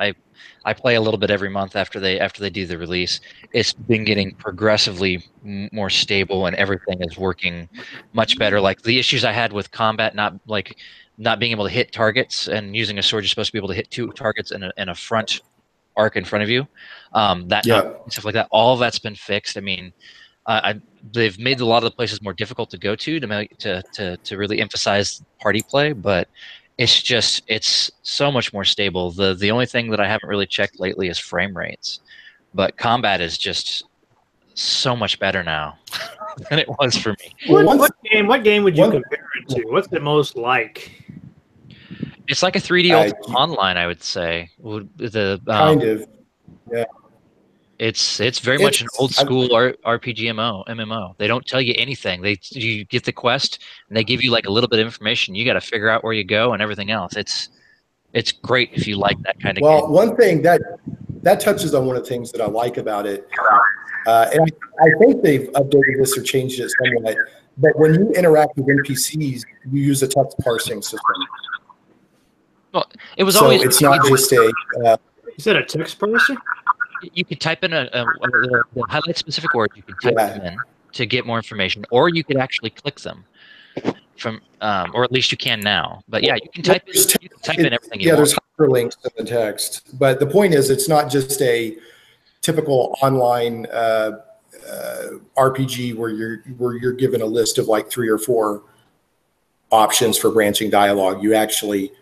I play a little bit every month after they do the release. It's been getting progressively more stable, and everything is working much better. Like the issues I had with combat, not being able to hit targets, and using a sword, you're supposed to be able to hit 2 targets in a front arc in front of you. Stuff like that. All of that's been fixed. I mean, they've made a lot of the places more difficult to go to really emphasize party play, but it's so much more stable. The only thing that I haven't really checked lately is frame rates, but combat is just so much better now than it was for me. What game would you compare it to? What's it most like? It's like a 3D Ultima Online, I would say. Kind of, yeah. It's very much an old school RPG MMO. They don't tell you anything. You get the quest and they give you like a little bit of information. You got to figure out where you go and everything else. It's great if you like that kind of game. Well, one thing that touches on one of the things that I like about it, and I think they've updated this or changed it somewhat. But when you interact with NPCs, you use a text parsing system. Well, it was so always. It's not just a. Is that a text parser? You could type in the highlight specific words. You could type them in to get more information, or you could actually click them from, or at least you can now. But yeah, you can type in everything. There's hyperlinks in the text, but the point is, it's not just a typical online RPG where you're given a list of like 3 or 4 options for branching dialogue. You actually,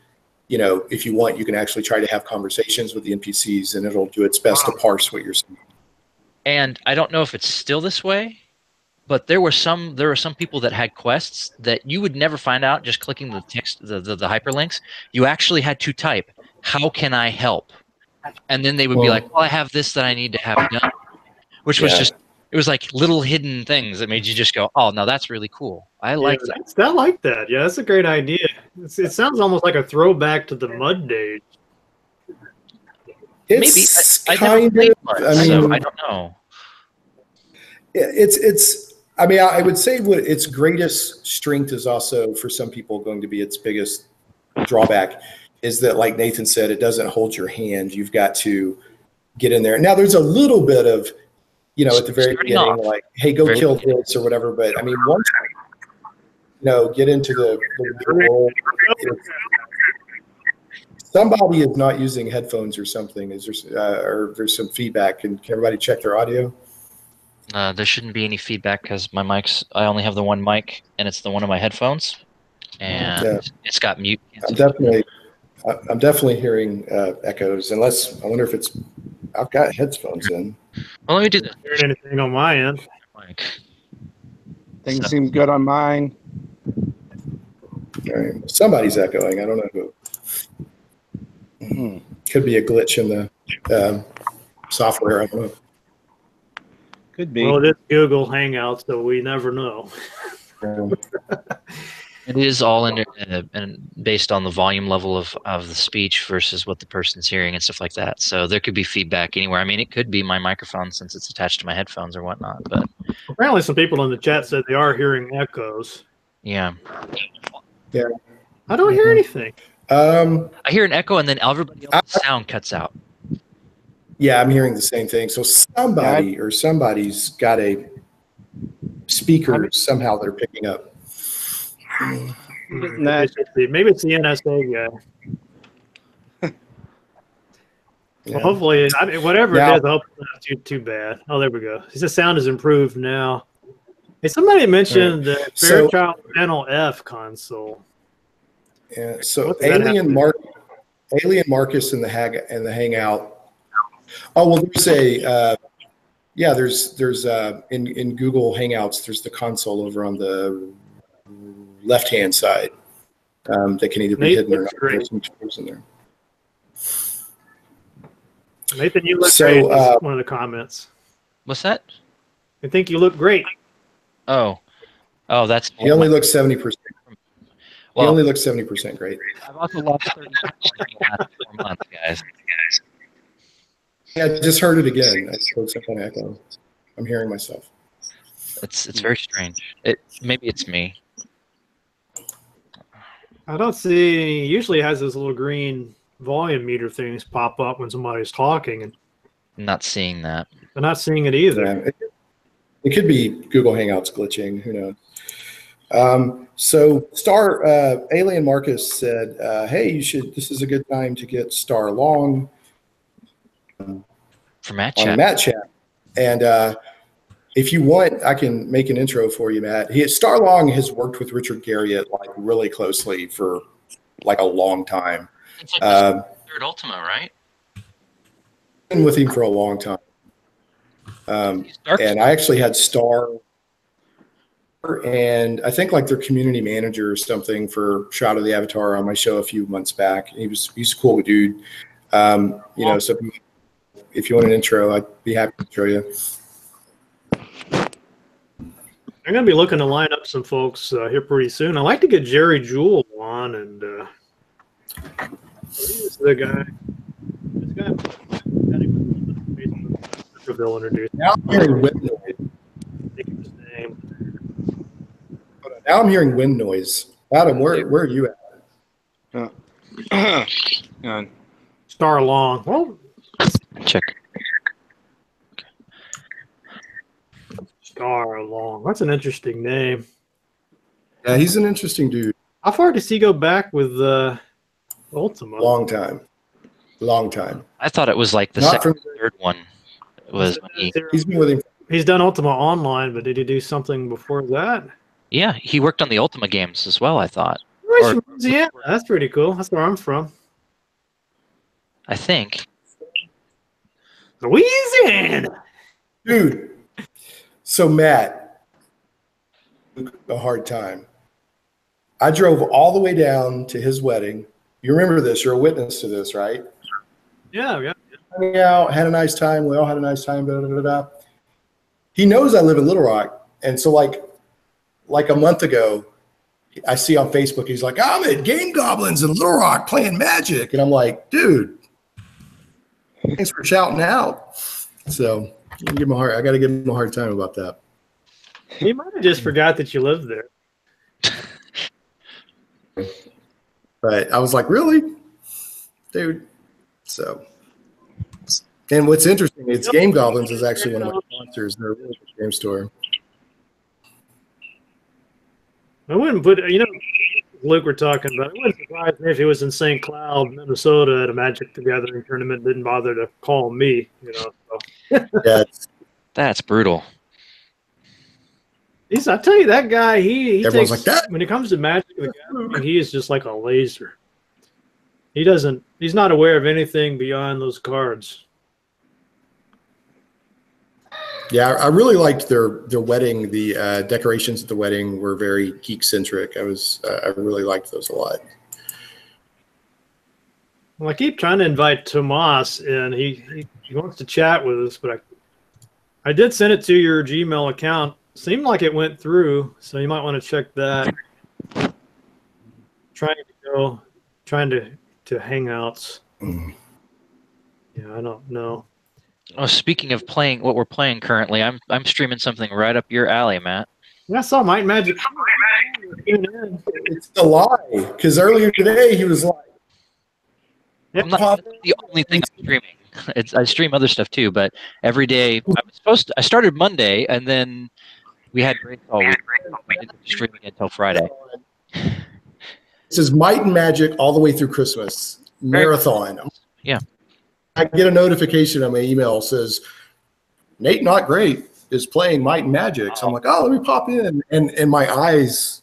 you know, if you want, you can actually try to have conversations with the NPCs, and it'll do its best to parse what you're saying. And I don't know if it's still this way, but there were some people that had quests that you would never find out just clicking the text, the hyperlinks. You actually had to type, "How can I help?" And then they would be like, "Well, I have this that I need to have done," which was just. It was like little hidden things that made you just go, "Oh, no, that's really cool. I like that." I like that. Yeah, that's a great idea. It sounds almost like a throwback to the Mud days. It's maybe. I never played Mud, so I don't know. It's. I mean, I would say what its greatest strength is also for some people going to be its biggest drawback is that, like Nathan said, it doesn't hold your hand. You've got to get in there. Now, there's a little bit of, you know, at the very beginning, like, hey, go kill this or whatever. But I mean, once you know, get into the world, somebody is not using headphones or something. Is there, or there's some feedback? Can everybody check their audio? There shouldn't be any feedback because my mics. I only have the one mic, and it's the one of my headphones, and it's got mute. I'm definitely hearing echoes. Unless I wonder if it's. I've got headphones in. Well, let me do this. Hearing anything on my end? Things seem good on mine. All right. Somebody's echoing. I don't know who. Could be a glitch in the software. I don't know. Could be. Well, it is Google Hangouts, so we never know. It is all and based on the volume level of the speech versus what the person's hearing and stuff like that. So there could be feedback anywhere. I mean, it could be my microphone since it's attached to my headphones or whatnot. But apparently, some people in the chat said they are hearing echoes. yeah, I don't hear anything. I hear an echo, and then everybody else's sound cuts out. Yeah, I'm hearing the same thing. So somebody or somebody's got a speaker somehow they're picking up. Maybe it's the NSA guy. Well, hopefully, whatever it is, I hope it's not too bad. Oh, there we go. The sound is improved now. Hey, somebody mentioned the Fairchild Panel F console. Yeah. So Alien Marcus in the Hangout. Oh well, there's a there's in Google Hangouts there's the console over on the left-hand side that can either be hidden or not. There's some tools in there. Nathan, you look great. One of the comments. What's that? I think you look great. Oh, that's. He only looks 70%. Well, he only looks 70% great. I've also lost 30 pounds in the last 4 months, guys. Yeah, I just heard it again. I spoke some kind of echo. I'm hearing myself. It's very strange. Maybe it's me. I don't see. Usually, it has those little green volume meter things pop up when somebody's talking, and I'm not seeing that. I'm not seeing it either. Yeah, it could be Google Hangouts glitching. Who knows? So Alien Marcus said, "Hey, this is a good time to get Star Long for Matt Chat, and if you want, I can make an intro for you, Matt. Star Long has worked with Richard Garriott like really closely for like a long time. It's like third Ultima, right? Been with him for a long time, and I actually had Star." And I think like their community manager or something for Shroud of the Avatar on my show a few months back. He's a cool dude. So if you want an intro, I'd be happy to show you. I'm going to be looking to line up some folks here pretty soon. I'd like to get Jerry Jewell on, and he's the guy. This guy introduced. Now I'm hearing wind noise. His name. Now I'm hearing wind noise. Adam, where are you at? Star Long. Well, check. Star Long. That's an interesting name. Yeah, he's an interesting dude. How far does he go back with Ultima? Long time. I thought it was like the third one. It was when he's been with him. He's done Ultima Online, but did he do something before that? Yeah, he worked on the Ultima games as well, I thought. Yeah, that's pretty cool. That's where I'm from. I think. Louisiana. Dude. So Matt, a hard time. I drove all the way down to his wedding. You remember this? You're a witness to this, right? Yeah. Hung out, had a nice time. We all had a nice time. Blah, blah, blah, blah. He knows I live in Little Rock, and so like a month ago, I see on Facebook he's like, "I'm at Game Goblins in Little Rock playing Magic," and I'm like, "Dude, thanks for shouting out." So I got to give him a hard time about that. He might have just forgot that you lived there. But I was like, "Really, dude?" So. And what's interesting is Game Goblins is actually one of my sponsors. They're a really good game store. I wouldn't put, Luke we're talking about, it wouldn't surprise me if he was in St. Cloud, Minnesota at a Magic the Gathering tournament, didn't bother to call me, So. Yeah, that's brutal. I tell you, that guy, he everyone's takes, like that. When it comes to Magic the Gathering, he is just like a laser. He's not aware of anything beyond those cards. Yeah, I really liked their wedding. The decorations at the wedding were very geek centric. I really liked those a lot. Well, I keep trying to invite Tomas, and he wants to chat with us, but I did send it to your Gmail account. Seemed like it went through, so you might want to check that. Trying to Hangouts. Yeah, I don't know. Oh, speaking of playing, what we're playing currently, I'm streaming something right up your alley, Matt. Yeah, I saw Might and Magic. It's a lie, because earlier today he was like, I'm not the only thing I'm streaming. I stream other stuff too, but every day I started Monday, and then we had breaks all week. I didn't be streaming until Friday. It says Might and Magic all the way through Christmas marathon. Yeah. I get a notification on my email says Nate Not Great is playing Might and Magic. So I'm like, oh, let me pop in, and my eyes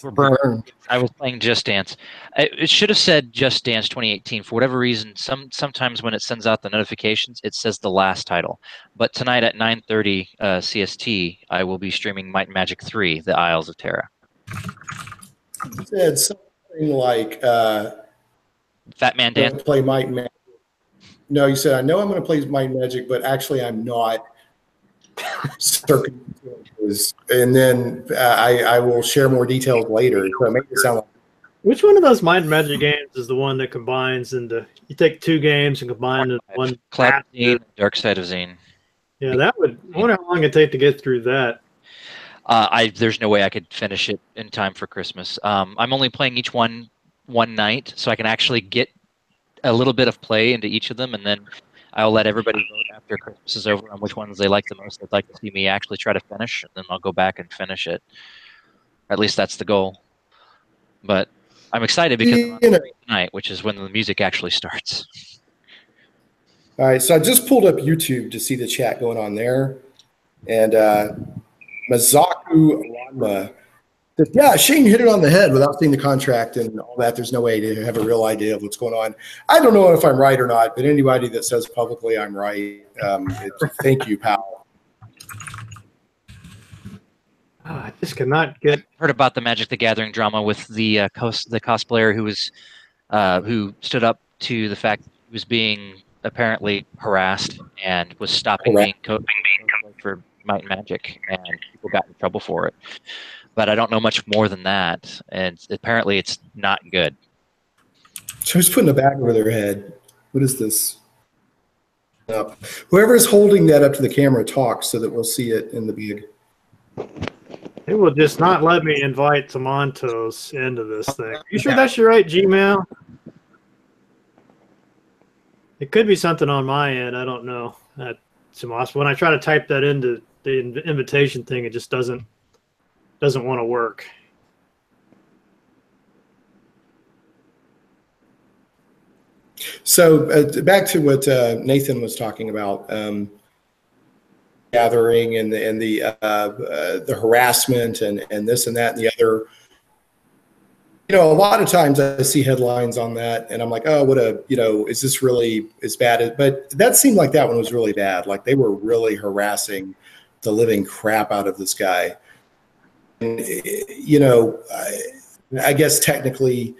were burned. I was playing Just Dance. It should have said Just Dance 2018. For whatever reason, sometimes when it sends out the notifications, it says the last title. But tonight at 9:30 CST, I will be streaming Might and Magic 3: The Isles of Terra. It said something like, Fat Man Dance. Play Might and Magic. No, you said, I know I'm going to play Might and Magic, but actually I'm not. And then I will share more details later. So it makes it sound like. Which one of those Might and Magic games is the one that combines into? You take two games and combine into one. Cloud Zine, Dark Side of Zine. Yeah, that would. I wonder how long it'd take to get through that. There's no way I could finish it in time for Christmas. I'm only playing each one night, so I can actually get a little bit of play into each of them, and then I'll let everybody vote after Christmas is over on which ones they like the most. They'd like to see me actually try to finish, and then I'll go back and finish it. At least that's the goal. But I'm excited because I'm on tonight, which is when the music actually starts. All right, so I just pulled up YouTube to see the chat going on there, and Mazaku Ranma said, yeah, Shane hit it on the head without seeing the contract and all that. There's no way to have a real idea of what's going on. I don't know if I'm right or not, but anybody that says publicly I'm right, thank you, pal. I just cannot get. Heard about the Magic the Gathering drama with the cosplayer who stood up to the fact that he was being apparently harassed and was stopping being for Might and Magic, and people got in trouble for it. But I don't know much more than that, and apparently it's not good. So who's putting a bag over their head? What is this? Whoever's holding that up to the camera talks so that we'll see it in the big. It will just not let me invite Tamantos into this thing. You sure that's your right Gmail? It could be something on my end. I don't know. When I try to type that into the invitation thing, it just doesn't want to work. So back to what Nathan was talking about, gathering and the harassment and this and that and the other. You know, a lot of times I see headlines on that, and I'm like, oh, is this really as bad? But that seemed like that one was really bad. Like they were really harassing the living crap out of this guy. And, you know, I guess technically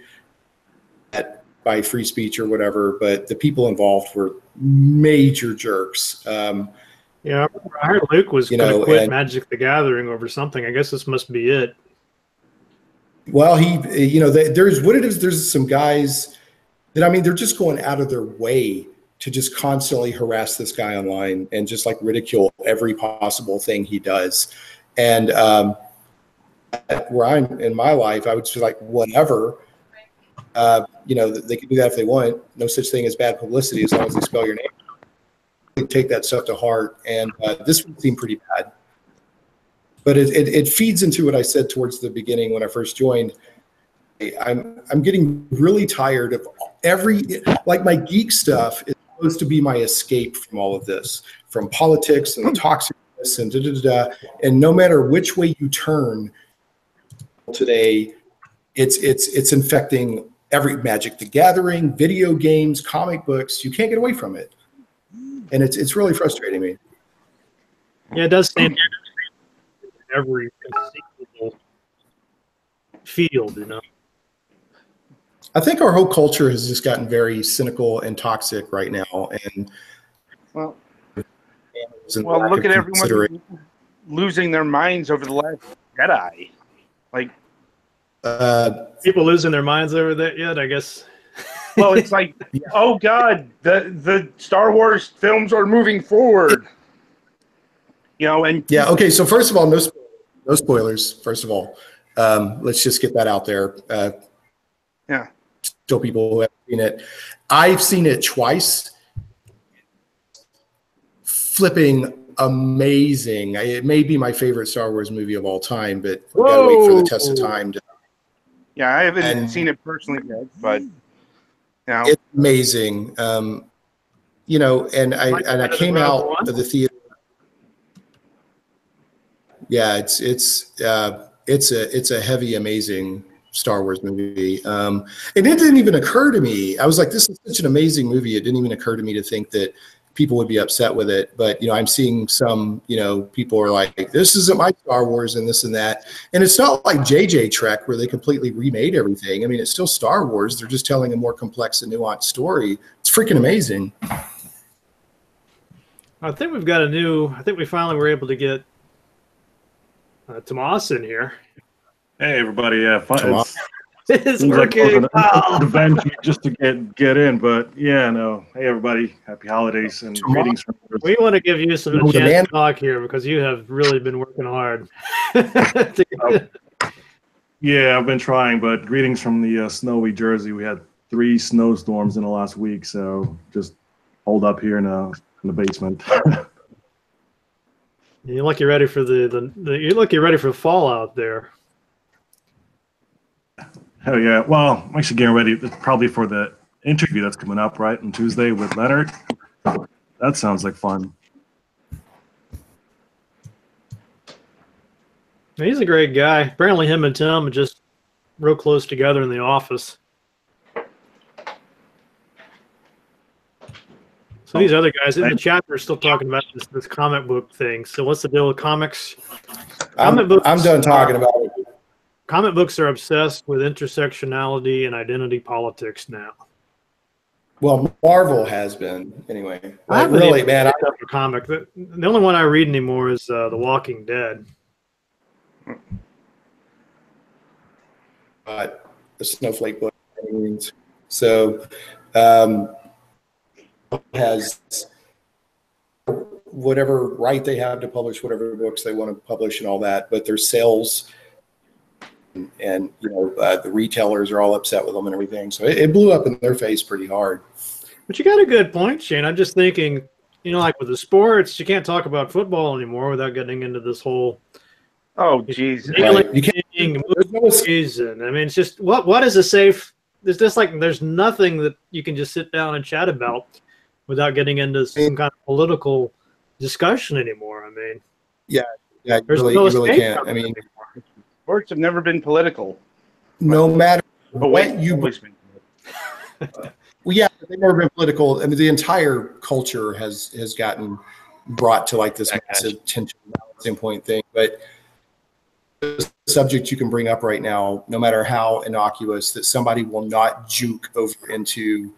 by free speech or whatever, but the people involved were major jerks. Yeah, I heard Luke was going to quit Magic the Gathering over something. I guess this must be it. Well, there's some guys that, I mean, they're just going out of their way to just constantly harass this guy online and just like ridicule every possible thing he does. And where I'm in my life, I would just be like, whatever. They can do that if they want. No such thing as bad publicity as long as they spell your name. Take that stuff to heart. And this one seemed pretty bad. But it feeds into what I said towards the beginning when I first joined. I'm getting really tired of my geek stuff is supposed to be my escape from all of this, from politics and toxicness and and no matter which way you turn today, it's infecting every Magic the Gathering, video games, comic books. You can't get away from it, and it's really frustrating me. Yeah, it does stand in every conceivable field, you know. I think our whole culture has just gotten very cynical and toxic right now. And well, look at everyone losing their minds over the last Jedi. Like, people losing their minds over that yet? I guess. Well, it's like, oh God, the Star Wars films are moving forward. And yeah. Okay. So first of all, no spoilers. First of all, let's just get that out there. Yeah. Still people who haven't seen it. I've seen it twice. Flipping amazing. It may be my favorite Star Wars movie of all time, but we gotta wait for the test of time. Yeah, I haven't seen it personally yet, but it's amazing. And I came out of the theater. Yeah, it's a heavy, amazing Star Wars movie. And it didn't even occur to me. I was like, this is such an amazing movie. It didn't even occur to me to think that people would be upset with it. But, I'm seeing some, people are like, this isn't my Star Wars and this and that. And it's not like JJ Trek where they completely remade everything. I mean, it's still Star Wars. They're just telling a more complex and nuanced story. It's freaking amazing. I think we finally were able to get Tomas in here. Hey everybody, yeah, It's working. An adventure just to get in, but yeah, no. Hey everybody, happy holidays and greetings from. We want to give you some chance to talk here because you have really been working hard. Yeah, I've been trying, but greetings from the snowy Jersey. We had 3 snowstorms in the last week, so just hold up here in the basement. You look ready for you look ready for fall out there. Hell yeah! Well, I'm actually getting ready. Probably for the interview that's coming up right on Tuesday with Leonard. That sounds like fun. He's a great guy. Apparently, him and Tim are just real close together in the office. So these other guys in the chat are still talking about this comic book thing. So what's the deal with comics? I'm done talking about it. Comic books are obsessed with intersectionality and identity politics now. Well, Marvel has been anyway. I really, man. A comic. The only one I read anymore is The Walking Dead. But the Snowflake book. So has whatever right they have to publish whatever books they want to publish and all that, but their sales and the retailers are all upset with them and everything. So it blew up in their face pretty hard. But you got a good point, Shane. I'm just thinking, like with the sports, you can't talk about football anymore without getting into this whole geez. Right. You can't movies, and I mean, it's just what is a safe? There's just there's nothing that you can just sit down and chat about without getting into some kind of political discussion anymore. I mean, you really can't. I mean, sports have never been political. No matter what you. Well, yeah, they've never been political. I mean, the entire culture has gotten brought to this massive tension balancing point thing. But the subject you can bring up right now, no matter how innocuous, that somebody will not juke over into,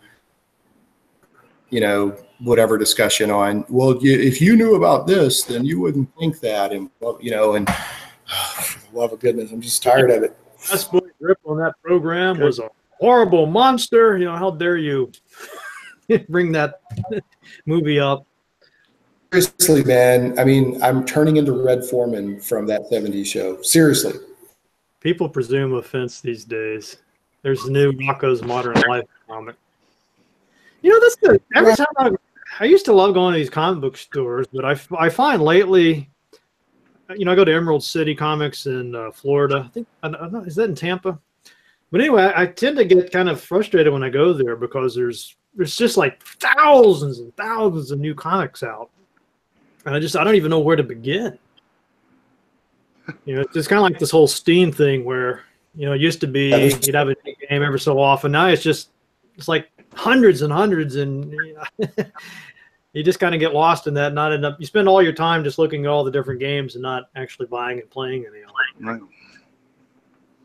whatever discussion on. Well, if you knew about this, then you wouldn't think that, and for the love of goodness, I'm just tired of it. Best boy grip on that program was a horrible monster. How dare you bring that movie up? Seriously, man. I mean, I'm turning into Red Foreman from that 70s show. Seriously. People presume offense these days. There's the new Rocco's Modern Life comic. That's good. Every time I used to love going to these comic book stores, but I find lately, I go to Emerald City Comics in Florida. I think, is that in Tampa? But anyway, I tend to get kind of frustrated when I go there because there's just thousands and thousands of new comics out. And I don't even know where to begin. It's just kind of like this whole Steam thing where, it used to be you'd have a game every so often. Now it's like hundreds and hundreds, and you just kind of get lost in that. Not end up. You spend all your time just looking at all the different games and not actually buying and playing any of them.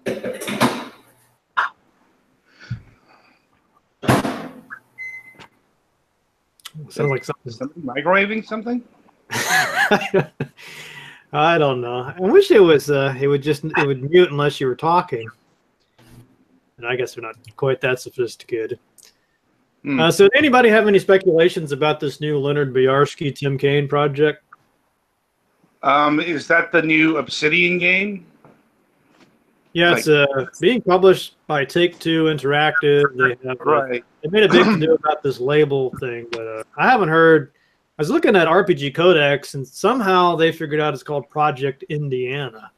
Right. Sounds like something. Somebody microwaving something? I don't know. I wish it was. It would mute unless you were talking. And I guess we're not quite that sophisticated. So, did anybody have any speculations about this new Leonard Boyarsky, Tim Kaine project? Is that the new Obsidian game? Yeah, it's being published by Take-Two Interactive. They have they made a big to do about this label thing, but I haven't heard. I was looking at RPG Codex, and somehow they figured out it's called Project Indiana.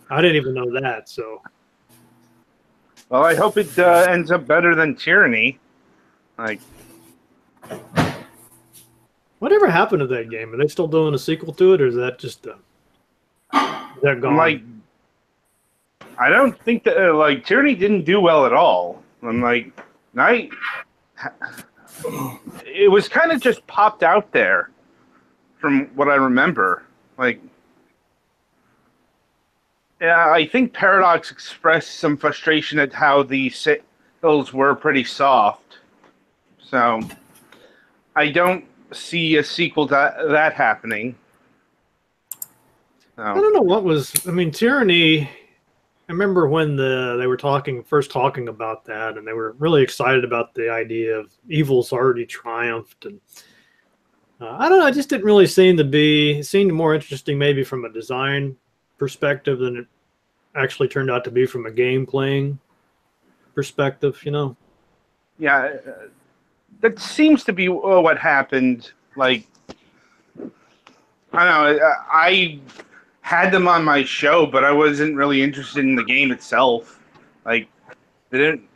I didn't even know that. So, well, I hope it ends up better than Tyranny. Like, whatever happened to that game? Are they still doing a sequel to it, or is that just is that gone? like, I don't think that like Tyranny didn't do well at all. I'm like, it was kind of just popped out there, from what I remember. Like, yeah, I think Paradox expressed some frustration at how the sales were pretty soft. So, I don't see a sequel to that happening. So. I don't know what was. I mean, Tyranny. I remember when they were first talking about that, and they were really excited about the idea of evil's already triumphed, and I don't know. It just didn't really seem to be. It seemed more interesting, maybe from a design perspective, than it actually turned out to be from a game playing perspective. You know. Yeah, that seems to be what happened. Like, I don't know. I had them on my show, but I wasn't really interested in the game itself. Like, they didn't.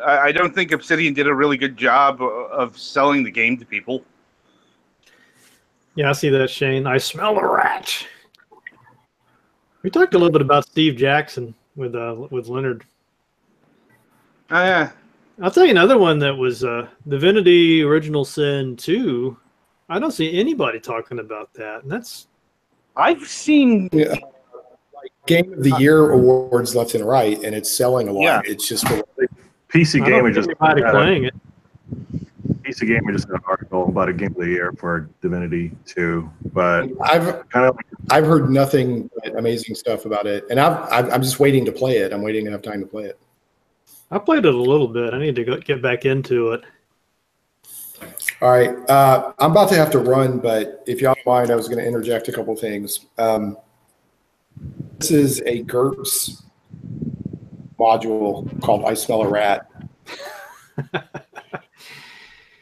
I don't think Obsidian did a really good job of selling the game to people. Yeah, I see that, Shane. I smell a rat. We talked a little bit about Steve Jackson with Leonard. Oh, yeah. I'll tell you another one that was Divinity Original Sin 2. I don't see anybody talking about that, and that's. I've seen like Game of the Year awards left and right, and it's selling a lot. Yeah. It's just PC Gamer just playing it. PC Gamer just had an article about a Game of the Year for Divinity 2, but I've heard nothing but amazing stuff about it, and I'm just waiting to play it. I'm waiting to have time to play it. I played it a little bit. I need to get back into it. All right. I'm about to have to run, but if y'all don't mind, I was going to interject a couple things. This is a GURPS module called I Smell a Rat.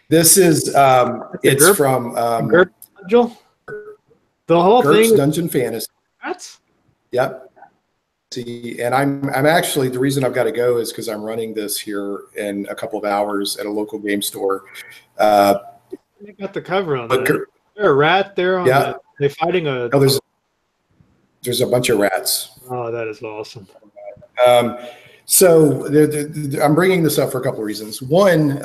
This is, it's from GURPS module? The whole GURPS thing? Dungeon Fantasy. What? Yep. See, and I'm actually, the reason I've got to go is because I'm running this here in a couple of hours at a local game store. You got the cover on that. Is there a rat there? Yeah. They're fighting a. Oh, there's a bunch of rats. Oh, that is awesome. So I'm bringing this up for a couple of reasons. One,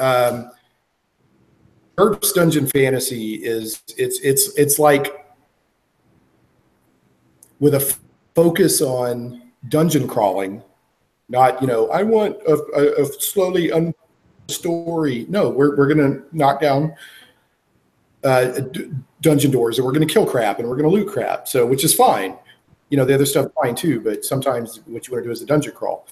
GURPS Dungeon Fantasy it's like with a focus on dungeon crawling, not, I want a slowly story. No, we're going to knock down dungeon doors, and we're going to kill crap, and we're going to loot crap. So, which is fine. The other stuff fine too, but sometimes what you want to do is a dungeon crawl.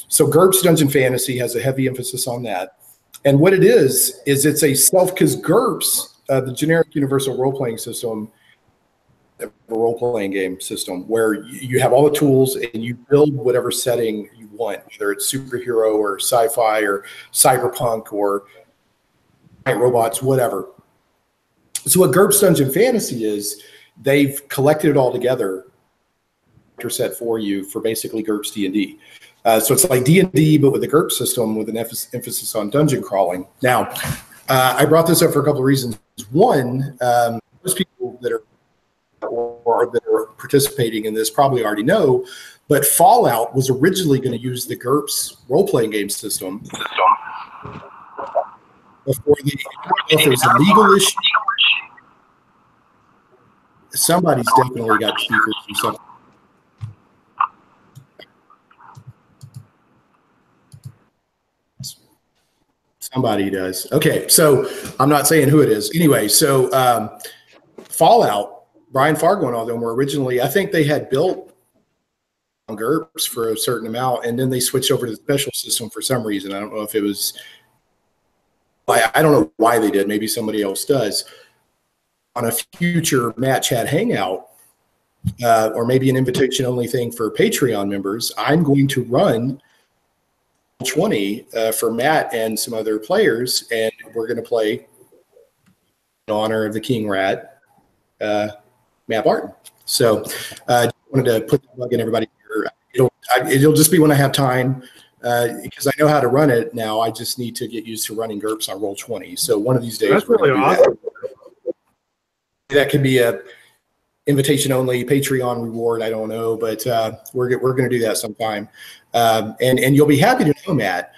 So GURPS Dungeon Fantasy has a heavy emphasis on that. And what it is it's a because GURPS, the generic universal role-playing system, a role-playing game system where you have all the tools and you build whatever setting you want, whether it's superhero or sci-fi or cyberpunk or robots, whatever. So what GURPS Dungeon Fantasy is, they've collected it all together set for you for basically GURPS D&D. So it's like D&D, but with a GURPS system with an emphasis on dungeon crawling. Now, I brought this up for a couple of reasons. One, most people that are participating in this probably already know, but Fallout was originally going to use the GURPS role-playing game system before if there's a legal issue. Somebody's definitely got speakers or something. Somebody does. Okay, so I'm not saying who it is. Anyway, so Fallout, Brian Fargo and all them were originally, I think they had built on GURPS for a certain amount, and then they switched over to the special system for some reason. I don't know if it was, I don't know why they did. Maybe somebody else does. On a future Matt Chat Hangout, or maybe an invitation-only thing for Patreon members, I'm going to run 20 for Matt and some other players, and we're going to play in honor of the King Rat, Matt Barton. So I wanted to put the plug in everybody here. It'll just be when I have time, because I know how to run it now. I just need to get used to running GURPS on Roll20. So one of these days, That's really awesome. That could be a invitation-only Patreon reward. I don't know, but we're going to do that sometime. And you'll be happy to know, Matt,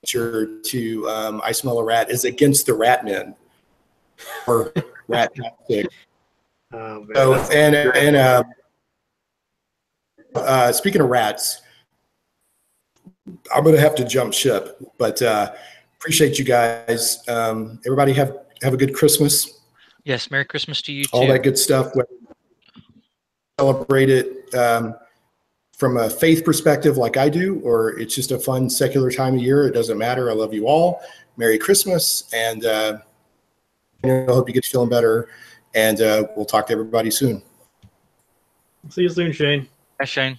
to I Smell a Rat is against the Rat Men or Rat Tactic. So, and speaking of rats, I'm going to have to jump ship, but appreciate you guys. Everybody have a good Christmas. Yes, Merry Christmas to you too. All that good stuff. Celebrate it from a faith perspective like I do, or it's just a fun secular time of year. It doesn't matter. I love you all. Merry Christmas, and I hope you get feeling better, and we'll talk to everybody soon. See you soon, Shane. Hi, Shane.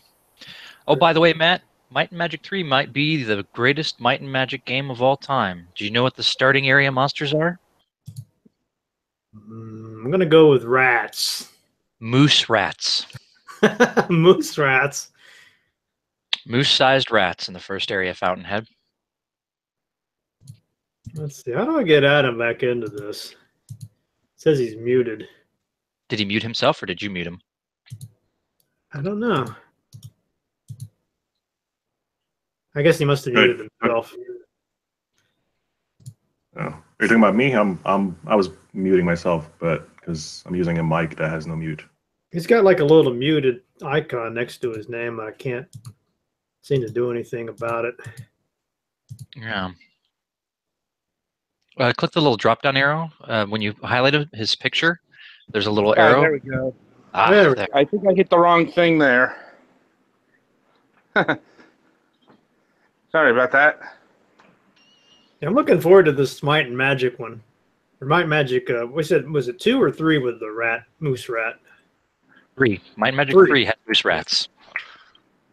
Oh, by the way, Matt, Might and Magic 3 might be the greatest Might and Magic game of all time. Do you know what the starting area monsters are? I'm going to go with rats. Moose rats. Moose rats. Moose-sized rats in the first area, Fountainhead. Let's see. How do I get Adam back into this? It says he's muted. Did he mute himself, or did you mute him? I don't know. I guess he must have muted himself. Oh, you're talking about me? I was muting myself, but because I'm using a mic that has no mute. He's got like a little muted icon next to his name. I can't seem to do anything about it. Yeah. Click the little drop-down arrow. When you highlighted his picture, there's a little arrow. There we go. There. I think I hit the wrong thing there. Sorry about that. Yeah, I'm looking forward to this Might and Magic one. Or Might and Magic, we said, was it 2 or 3 with the moose rat? 3. Might and Magic 3 had moose rats.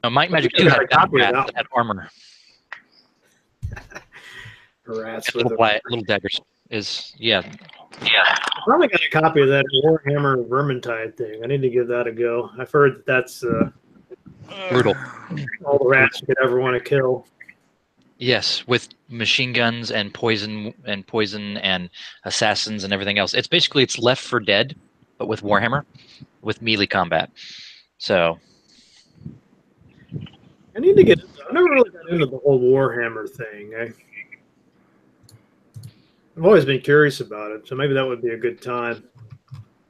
No, Might and Magic 2 had rats that had armor. Rats with little daggers. Yeah. I probably got a copy of that Warhammer Vermintide thing. I need to give that a go. I've heard that that's brutal. All the rats you could ever want to kill. Yes, with machine guns and poison and assassins and everything else. It's Left 4 Dead, but with Warhammer, with melee combat. So I need to get. I never really got into the whole Warhammer thing. I've always been curious about it, so maybe that would be a good time.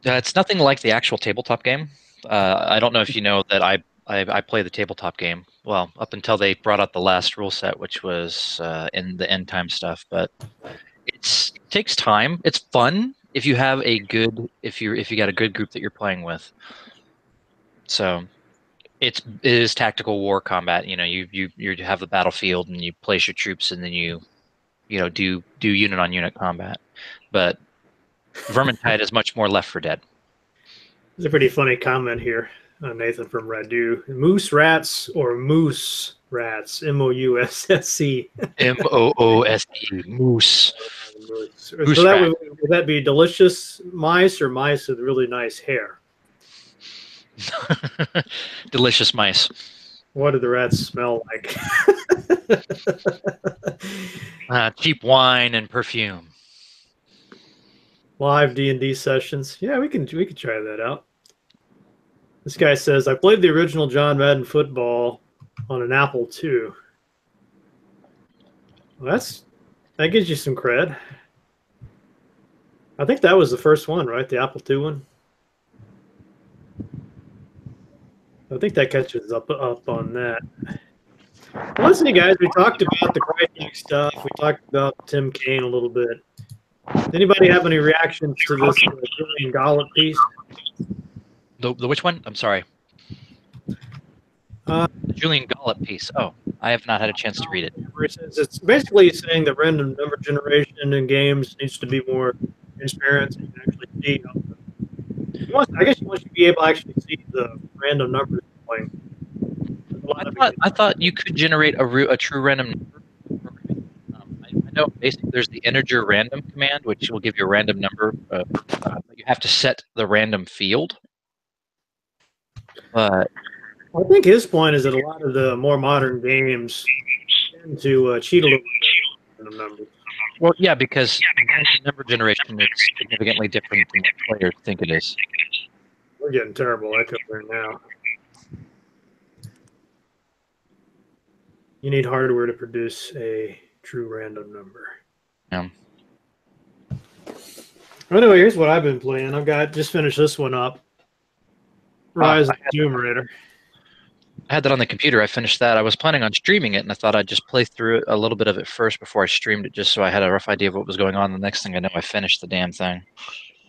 It's nothing like the actual tabletop game. I don't know if you know that I play the tabletop game. Well, up until they brought out the last rule set, which was in the end time stuff. But it takes time. It's fun if you have if you got a good group that you're playing with. So it is tactical war combat. You know, you have the battlefield and you place your troops and then you do unit on unit combat. But Vermintide is much more Left 4 Dead. There's a pretty funny comment here. Nathan from Radu. Moose rats or moose rats? M-O-U-S-S-E. M-O-O-S-E. Moose. So would that be delicious mice or mice with really nice hair? Delicious mice. What do the rats smell like? Cheap wine and perfume. Live D&D sessions. Yeah, we could try that out. This guy says, I played the original John Madden football on an Apple II. Well, that gives you some cred. I think that was the first one, right? The Apple II one. I think that catches up on that. Well, listen, guys, we talked about the Crytek stuff. We talked about Tim Kaine a little bit. Does anybody have any reactions to this Julian Gollop piece? The which one? I'm sorry. The Julian Gollop piece. Oh, I have not had a chance to read it. It's basically saying that random number generation in games needs to be more transparent, so you can actually see. I guess you want to be able to actually see the random numbers playing. I thought you could generate a true random number. I know basically there's the integer random command, which will give you a random number. But you have to set the random field. But I think his point is that a lot of the more modern games tend to cheat a little bit with random numbers. Well, yeah, because random number generation is significantly different than what players think it is. We're getting terrible echo there now. You need hardware to produce a true random number. Yeah. Anyway, here's what I've been playing. Just finished this one up. Rise of the Tomb Raider. I had that on the computer. I finished that. I was planning on streaming it, and I thought I'd just play through it, a little bit of it first before I streamed it, just so I had a rough idea of what was going on. The next thing I know, I finished the damn thing.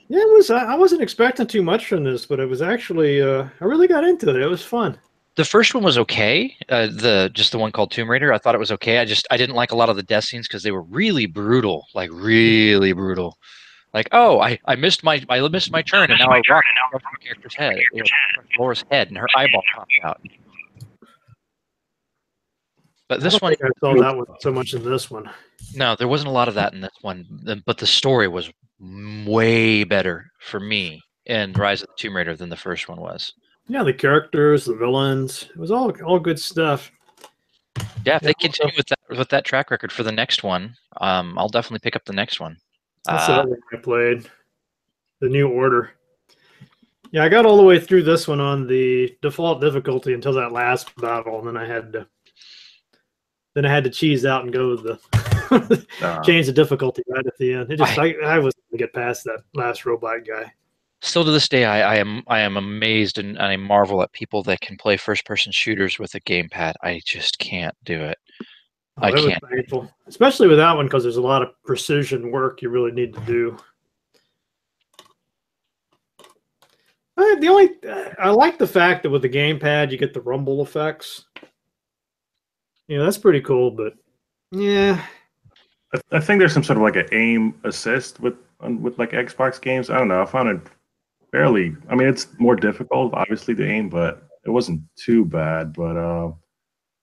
Yeah, it was. I wasn't expecting too much from this, but it was actually. I really got into it. It was fun. The first one was okay. Just the one called Tomb Raider. I thought it was okay. I didn't like a lot of the death scenes because they were really brutal, like really brutal. Like, oh, I missed my turn, and now I rocked my character's head, Laura's head, and her eyeball popped out. But this one, I saw that one so much in this one. No, there wasn't a lot of that in this one. But the story was way better for me in Rise of the Tomb Raider than the first one was. Yeah, the characters, the villains, it was all good stuff. Yeah, if they continue with that track record for the next one, I'll definitely pick up the next one. That's the other one I played, the New Order. Yeah, I got all the way through this one on the default difficulty until that last battle, and then I had to cheese out and go with the change the difficulty right at the end. I was going to get past that last robot guy. Still to this day, I am amazed and I marvel at people that can play first-person shooters with a gamepad. I just can't do it. I can't. Was painful, especially with that one because there's a lot of precision work you really need to do. I like the fact that with the gamepad you get the rumble effects. Yeah, that's pretty cool, but yeah. I think there's some sort of like an aim assist with like Xbox games. I don't know. I found it fairly. I mean, it's more difficult, obviously, to aim, but it wasn't too bad. But it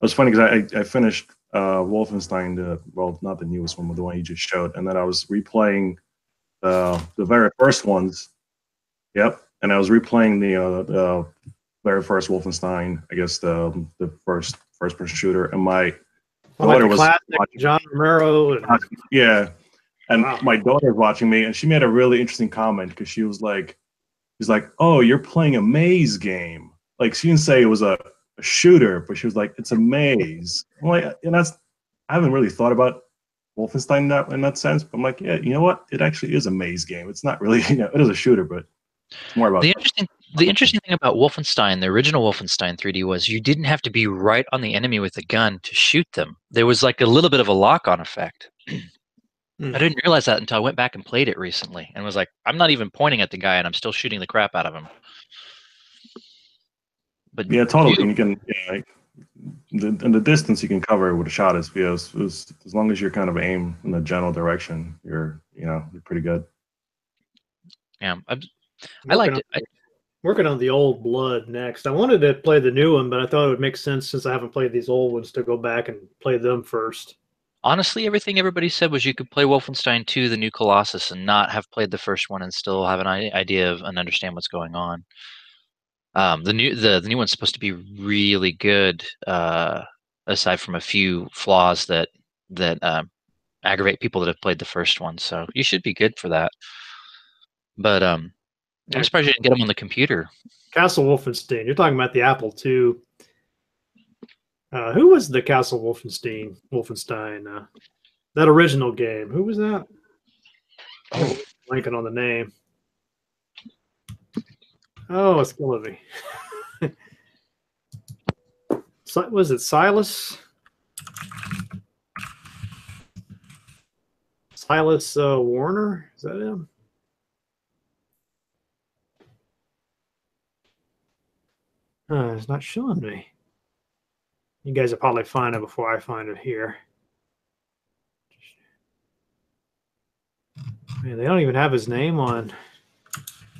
was funny because I finished Wolfenstein, well, not the newest one, but the one you just showed, and then I was replaying the very first ones. Yep, and I was replaying the very first Wolfenstein. I guess the first-person shooter, and my daughter was watching John Romero. Yeah, and my daughter was watching me, and she made a really interesting comment because she's like, "Oh, you're playing a maze game." Like she didn't say it was a shooter, but she was like, "It's a maze." I'm like, and I haven't really thought about Wolfenstein in that sense. But I'm like, yeah, you know what? It actually is a maze game. It's not really, it is a shooter, but it's more about the interesting thing about Wolfenstein, the original Wolfenstein 3D, was you didn't have to be right on the enemy with a gun to shoot them. There was like a little bit of a lock-on effect. I didn't realize that until I went back and played it recently, and was like, I'm not even pointing at the guy, and I'm still shooting the crap out of him. But yeah, totally. And you can, in the distance you can cover with a shot as long as you're kind of aim in the general direction, you're pretty good. Yeah, I liked it. Working on the Old Blood next. I wanted to play the new one, but I thought it would make sense since I haven't played these old ones to go back and play them first. Honestly, everything everybody said was you could play Wolfenstein 2, the New Colossus, and not have played the first one and still have an idea of and understand what's going on. The new one's supposed to be really good, aside from a few flaws that aggravate people that have played the first one. So you should be good for that. But I'm surprised you didn't get them on the computer. Castle Wolfenstein. You're talking about the Apple II. Who was the Castle Wolfenstein? That original game. Who was that? Oh, blanking on the name. Oh, it's killing me. Was it Silas? Silas Warner, is that him? It's not showing me. You guys will probably find it before I find it here. Man, they don't even have his name on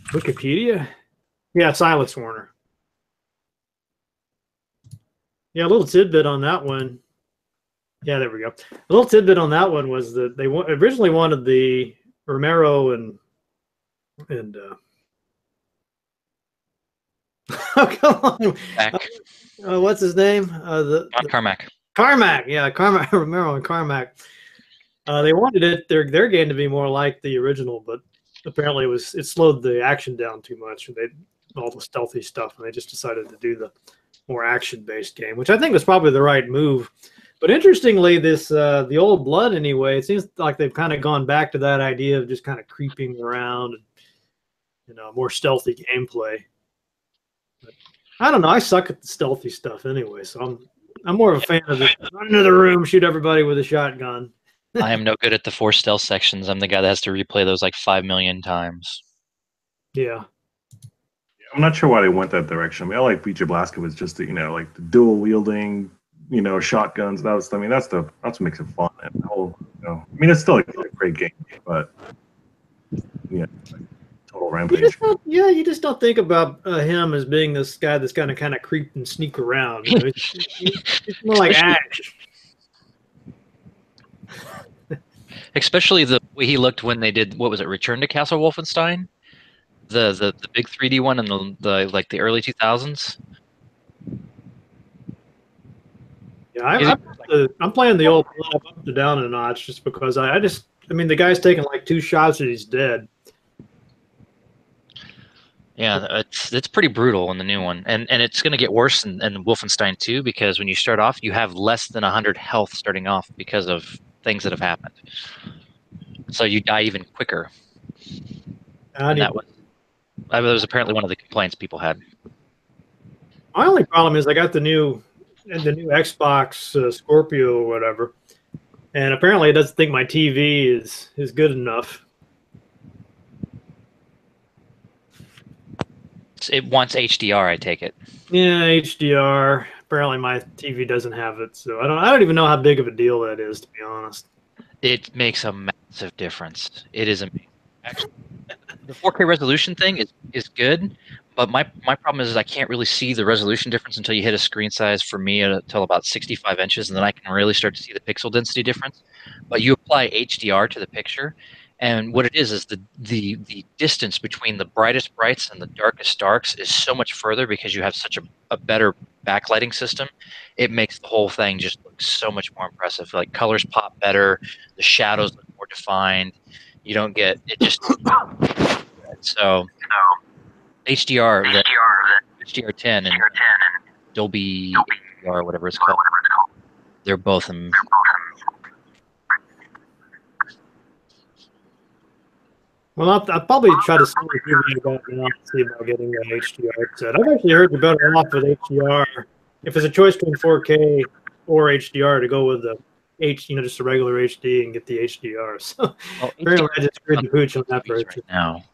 Wikipedia. Yeah, Silas Warner. Yeah, a little tidbit on that one. Yeah, there we go. A little tidbit on that one was that they originally wanted the Romero and oh, come on. What's his name? Carmack. Carmack, yeah, Carmack, Romero and Carmack. They wanted their game to be more like the original, but apparently it slowed the action down too much. All the stealthy stuff, and they just decided to do the more action-based game, which I think was probably the right move. But interestingly, the Old Blood anyway, it seems like they've kind of gone back to that idea of just kind of creeping around and more stealthy gameplay. But I don't know. I suck at the stealthy stuff anyway, so I'm more of a fan of the run into the room, shoot everybody with a shotgun. I am no good at the 4 stealth sections. I'm the guy that has to replay those like 5 million times. Yeah. I'm not sure why they went that direction. I mean, I like BJ Blazkowicz just like the dual wielding, shotguns. That's what makes it fun. And the whole, I mean, it's still a great game, but total rampage. You just don't think about him as being this guy that's going to kind of creep and sneak around. He's more like Ash. Especially the way he looked when they did, what was it, Return to Castle Wolfenstein? The big 3D one in the early 2000s. Yeah, I'm playing the Old Blood up to down a notch just because I mean the guy's taking like 2 shots and he's dead. Yeah, it's pretty brutal in the new one, and it's going to get worse in Wolfenstein 2 because when you start off, you have less than 100 health starting off because of things that have happened. So you die even quicker. And that was apparently one of the complaints people had. My only problem is I got the new Xbox Scorpio or whatever, and apparently it doesn't think my TV is good enough. It wants HDR, I take it. Yeah, HDR. Apparently my TV doesn't have it, so I don't even know how big of a deal that is, to be honest. It makes a massive difference. It is amazing. Actually, the 4K resolution thing is good, but my problem is I can't really see the resolution difference until you hit a screen size for me until about 65 inches, and then I can really start to see the pixel density difference. But you apply HDR to the picture, and what it is the distance between the brightest brights and the darkest darks is so much further because you have such a better backlighting system. It makes the whole thing just look so much more impressive. Like colors pop better, the shadows look more defined. You don't get it just so HDR, the HDR10 and Dolby or whatever it's called. They're both in. Well, I'll probably try to see about getting the HDR set. I've actually heard you're better off with HDR. If it's a choice between 4K or HDR, to go with the just a regular HD and get the HDR. So apparently I just screwed the pooch on that right now.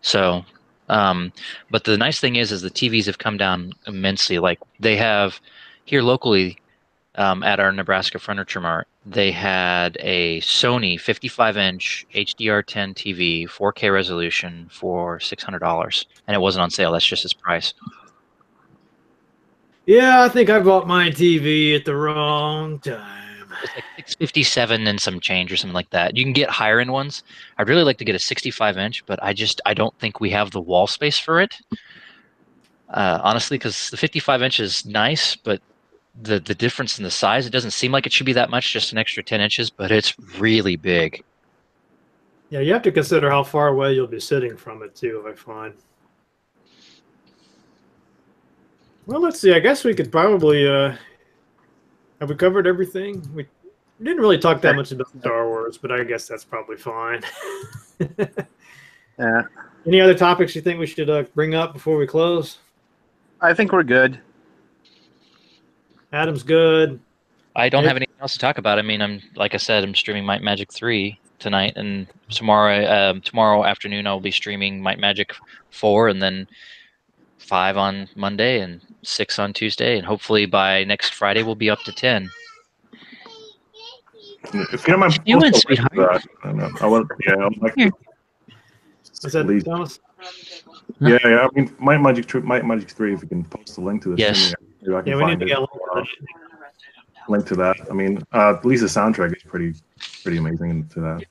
So, but the nice thing is the TVs have come down immensely. Like they have here locally at our Nebraska Furniture Mart, they had a Sony 55-inch HDR10 TV, 4K resolution for $600, and it wasn't on sale. That's just its price. Yeah, I think I bought my TV at the wrong time. It's like $657 and some change or something like that. You can get higher end ones. I'd really like to get a 65-inch, but I don't think we have the wall space for it. Honestly, because the 55-inch is nice, but the difference in the size, it doesn't seem like it should be that much, just an extra 10 inches, but it's really big. Yeah, you have to consider how far away you'll be sitting from it too, I find. Well, let's see. I guess we could probably have we covered everything? We didn't really talk that much about Star Wars, but I guess that's probably fine. Yeah. Any other topics you think we should bring up before we close? I think we're good. Adam's good. I don't have any else to talk about. I mean, like I said, I'm streaming Might and Magic 3 tonight, and tomorrow afternoon I'll be streaming Might and Magic 4, and then 5 on Monday and 6 on Tuesday, and hopefully by next Friday we'll be up to 10. If you don't mind, What you doing, post a link to sweetheart? that. I know. I would, yeah, I would like to. Is that lead- Thomas? Yeah, yeah. I mean, Might and Magic 3. If you can post a link to the Yes. streaming, I can Yeah, we need find to it. get a link to that. Link to that. I mean, at least the soundtrack is pretty amazing to that.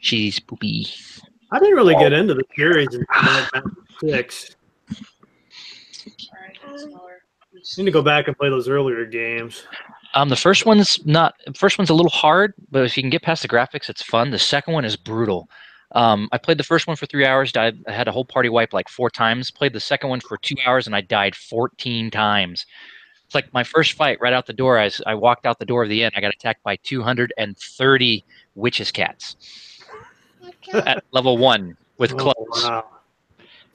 She's poopy. I didn't really get into the series in Magic 6. Need to go back and play those earlier games. The first one's a little hard, but if you can get past the graphics, it's fun. The second one is brutal. I played the first one for 3 hours. I had a whole party wipe like 4 times. Played the second one for 2 hours, and I died 14 times. It's like my first fight right out the door. As I walked out the door of the inn, I got attacked by 230 witches cats at level 1 with clubs, Wow.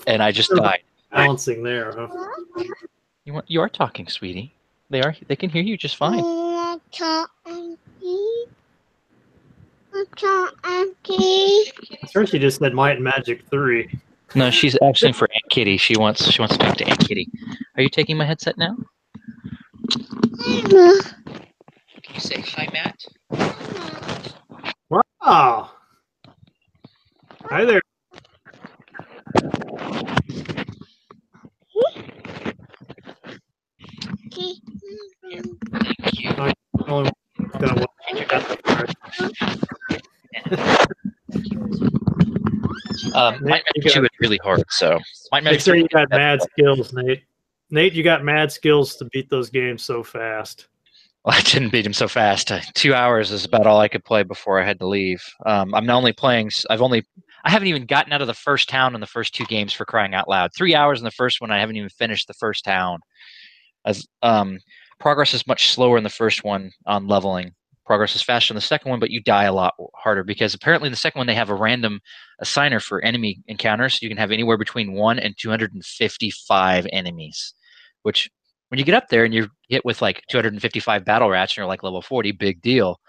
and I just died. Balancing there, huh? You are talking, sweetie. They can hear you just fine. First, you just said Might and Magic 3. No, she's asking for Aunt Kitty. She wants to talk to Aunt Kitty. Are you taking my headset now? Can you say hi, Matt? Wow. Hi there. Thank you. Only gonna watch Might Magic 2 is really hard, so Might Make Magic sure 3 you got mad skills, Nate. Nate, you got mad skills to beat those games so fast. Well, I didn't beat him so fast. 2 hours is about all I could play before I had to leave. I'm not only playing. I haven't even gotten out of the first town in the first 2 games, for crying out loud. 3 hours in the first one. I haven't even finished the first town. As progress is much slower in the first one on leveling. Progress is faster in the second one, but you die a lot harder because apparently in the second one they have a random assigner for enemy encounters. So you can have anywhere between 1 and 255 enemies, which when you get up there and you're hit with like 255 battle rats and you're like level 40, big deal.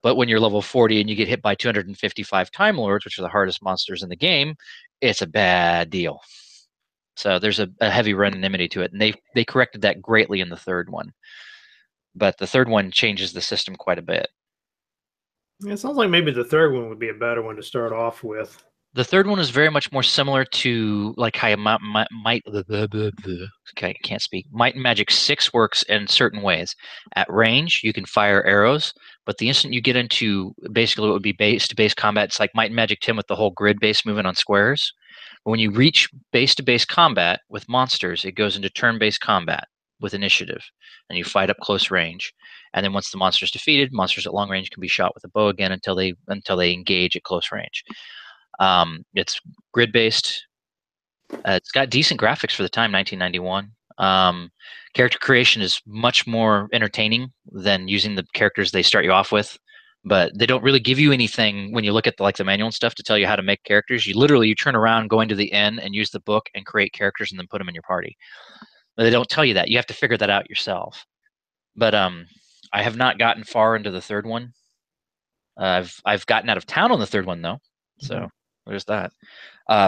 But when you're level 40 and you get hit by 255 Time Lords, which are the hardest monsters in the game, it's a bad deal. So there's a heavy randomity to it, and they corrected that greatly in the third one. But the third one changes the system quite a bit. Yeah, it sounds like maybe the third one would be a better one to start off with. The third one is very much more similar to like how Might can't speak. Might and Magic 6 works in certain ways. At range, you can fire arrows, but the instant you get into basically what would be base-to-base combat, it's like Might and Magic 10 with the whole grid-based movement on squares. But when you reach base-to-base combat with monsters, it goes into turn-based combat with initiative, and you fight up close range. And then once the monster is defeated, monsters at long range can be shot with a bow again until they engage at close range. It's grid-based. It's got decent graphics for the time, 1991. Character creation is much more entertaining than using the characters they start you off with, but they don't really give you anything when you look at the manual and stuff to tell you how to make characters. You turn around, go into the inn, and use the book and create characters and then put them in your party. But they don't tell you that. You have to figure that out yourself. But I have not gotten far into the third one. I've gotten out of town on the third one though, so there's that.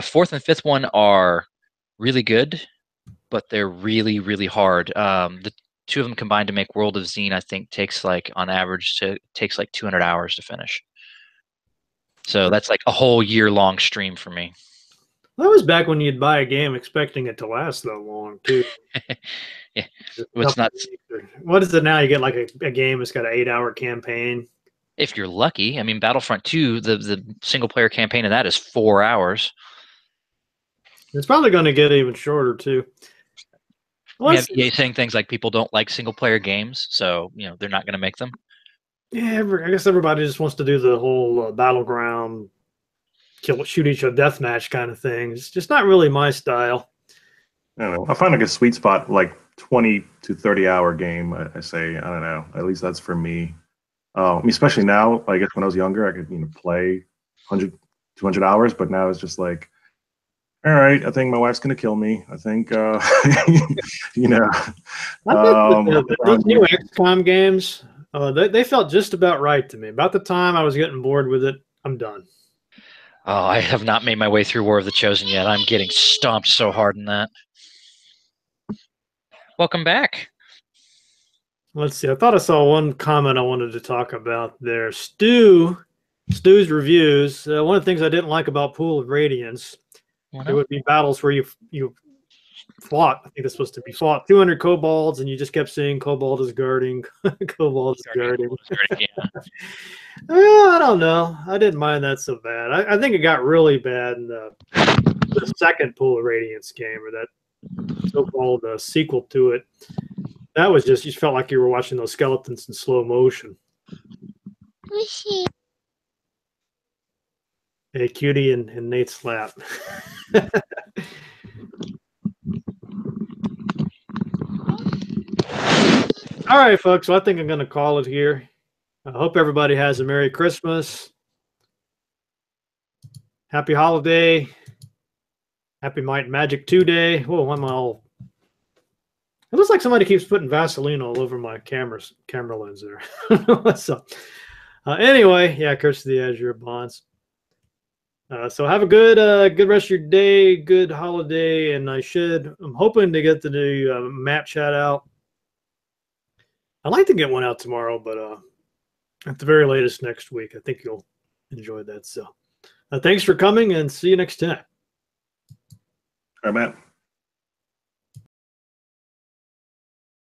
Fourth and fifth one are really good, but they're really, really hard. The 2 of them combined to make World of Zine, I think, takes on average 200 hours to finish. So that's like a whole year-long stream for me. That was back when you'd buy a game expecting it to last that long, too. Yeah, it's not. What is it now? You get like a game that's got an 8-hour campaign. If you're lucky. I mean, Battlefront II, the single-player campaign of that is 4 hours. It's probably going to get even shorter, too. Well, you have EA saying things like people don't like single-player games, so they're not going to make them. Yeah, I guess everybody just wants to do the whole battleground, shoot each other, deathmatch kind of thing. It's just not really my style. I don't know. I find like a sweet spot, like 20 to 30-hour game. I say, I don't know. At least that's for me. I mean, especially now. I guess when I was younger, I could play 100, 200 hours, but now it's just like, all right, I think my wife's gonna kill me. I think, Those new XCOM games, They felt just about right to me. About the time I was getting bored with it, I'm done. Oh, I have not made my way through War of the Chosen yet. I'm getting stomped so hard in that. Welcome back. Let's see. I thought I saw one comment I wanted to talk about there. Stu's reviews. One of the things I didn't like about Pool of Radiance, there would be battles where you fought. I think it's supposed to be fought 200 kobolds, and you just kept saying kobold is guarding, kobold is guarding. I don't know. I didn't mind that so bad. I think it got really bad in the second Pool of Radiance game, or that so-called sequel to it. That was just, you felt like you were watching those skeletons in slow motion. Hey, Cutie and Nate's lap. All right, folks. Well, I think I'm going to call it here. I hope everybody has a Merry Christmas. Happy holiday. Happy Might and Magic 2 Day. Whoa, I'm all... It looks like somebody keeps putting Vaseline all over my camera lens there. What's up? Anyway, yeah, Curse of the Azure Bonds. So have a good rest of your day, good holiday, and I'm hoping to get the new map chat out. I'd like to get one out tomorrow, but at the very latest next week. I think you'll enjoy that. So thanks for coming, and see you next time. All right, Matt.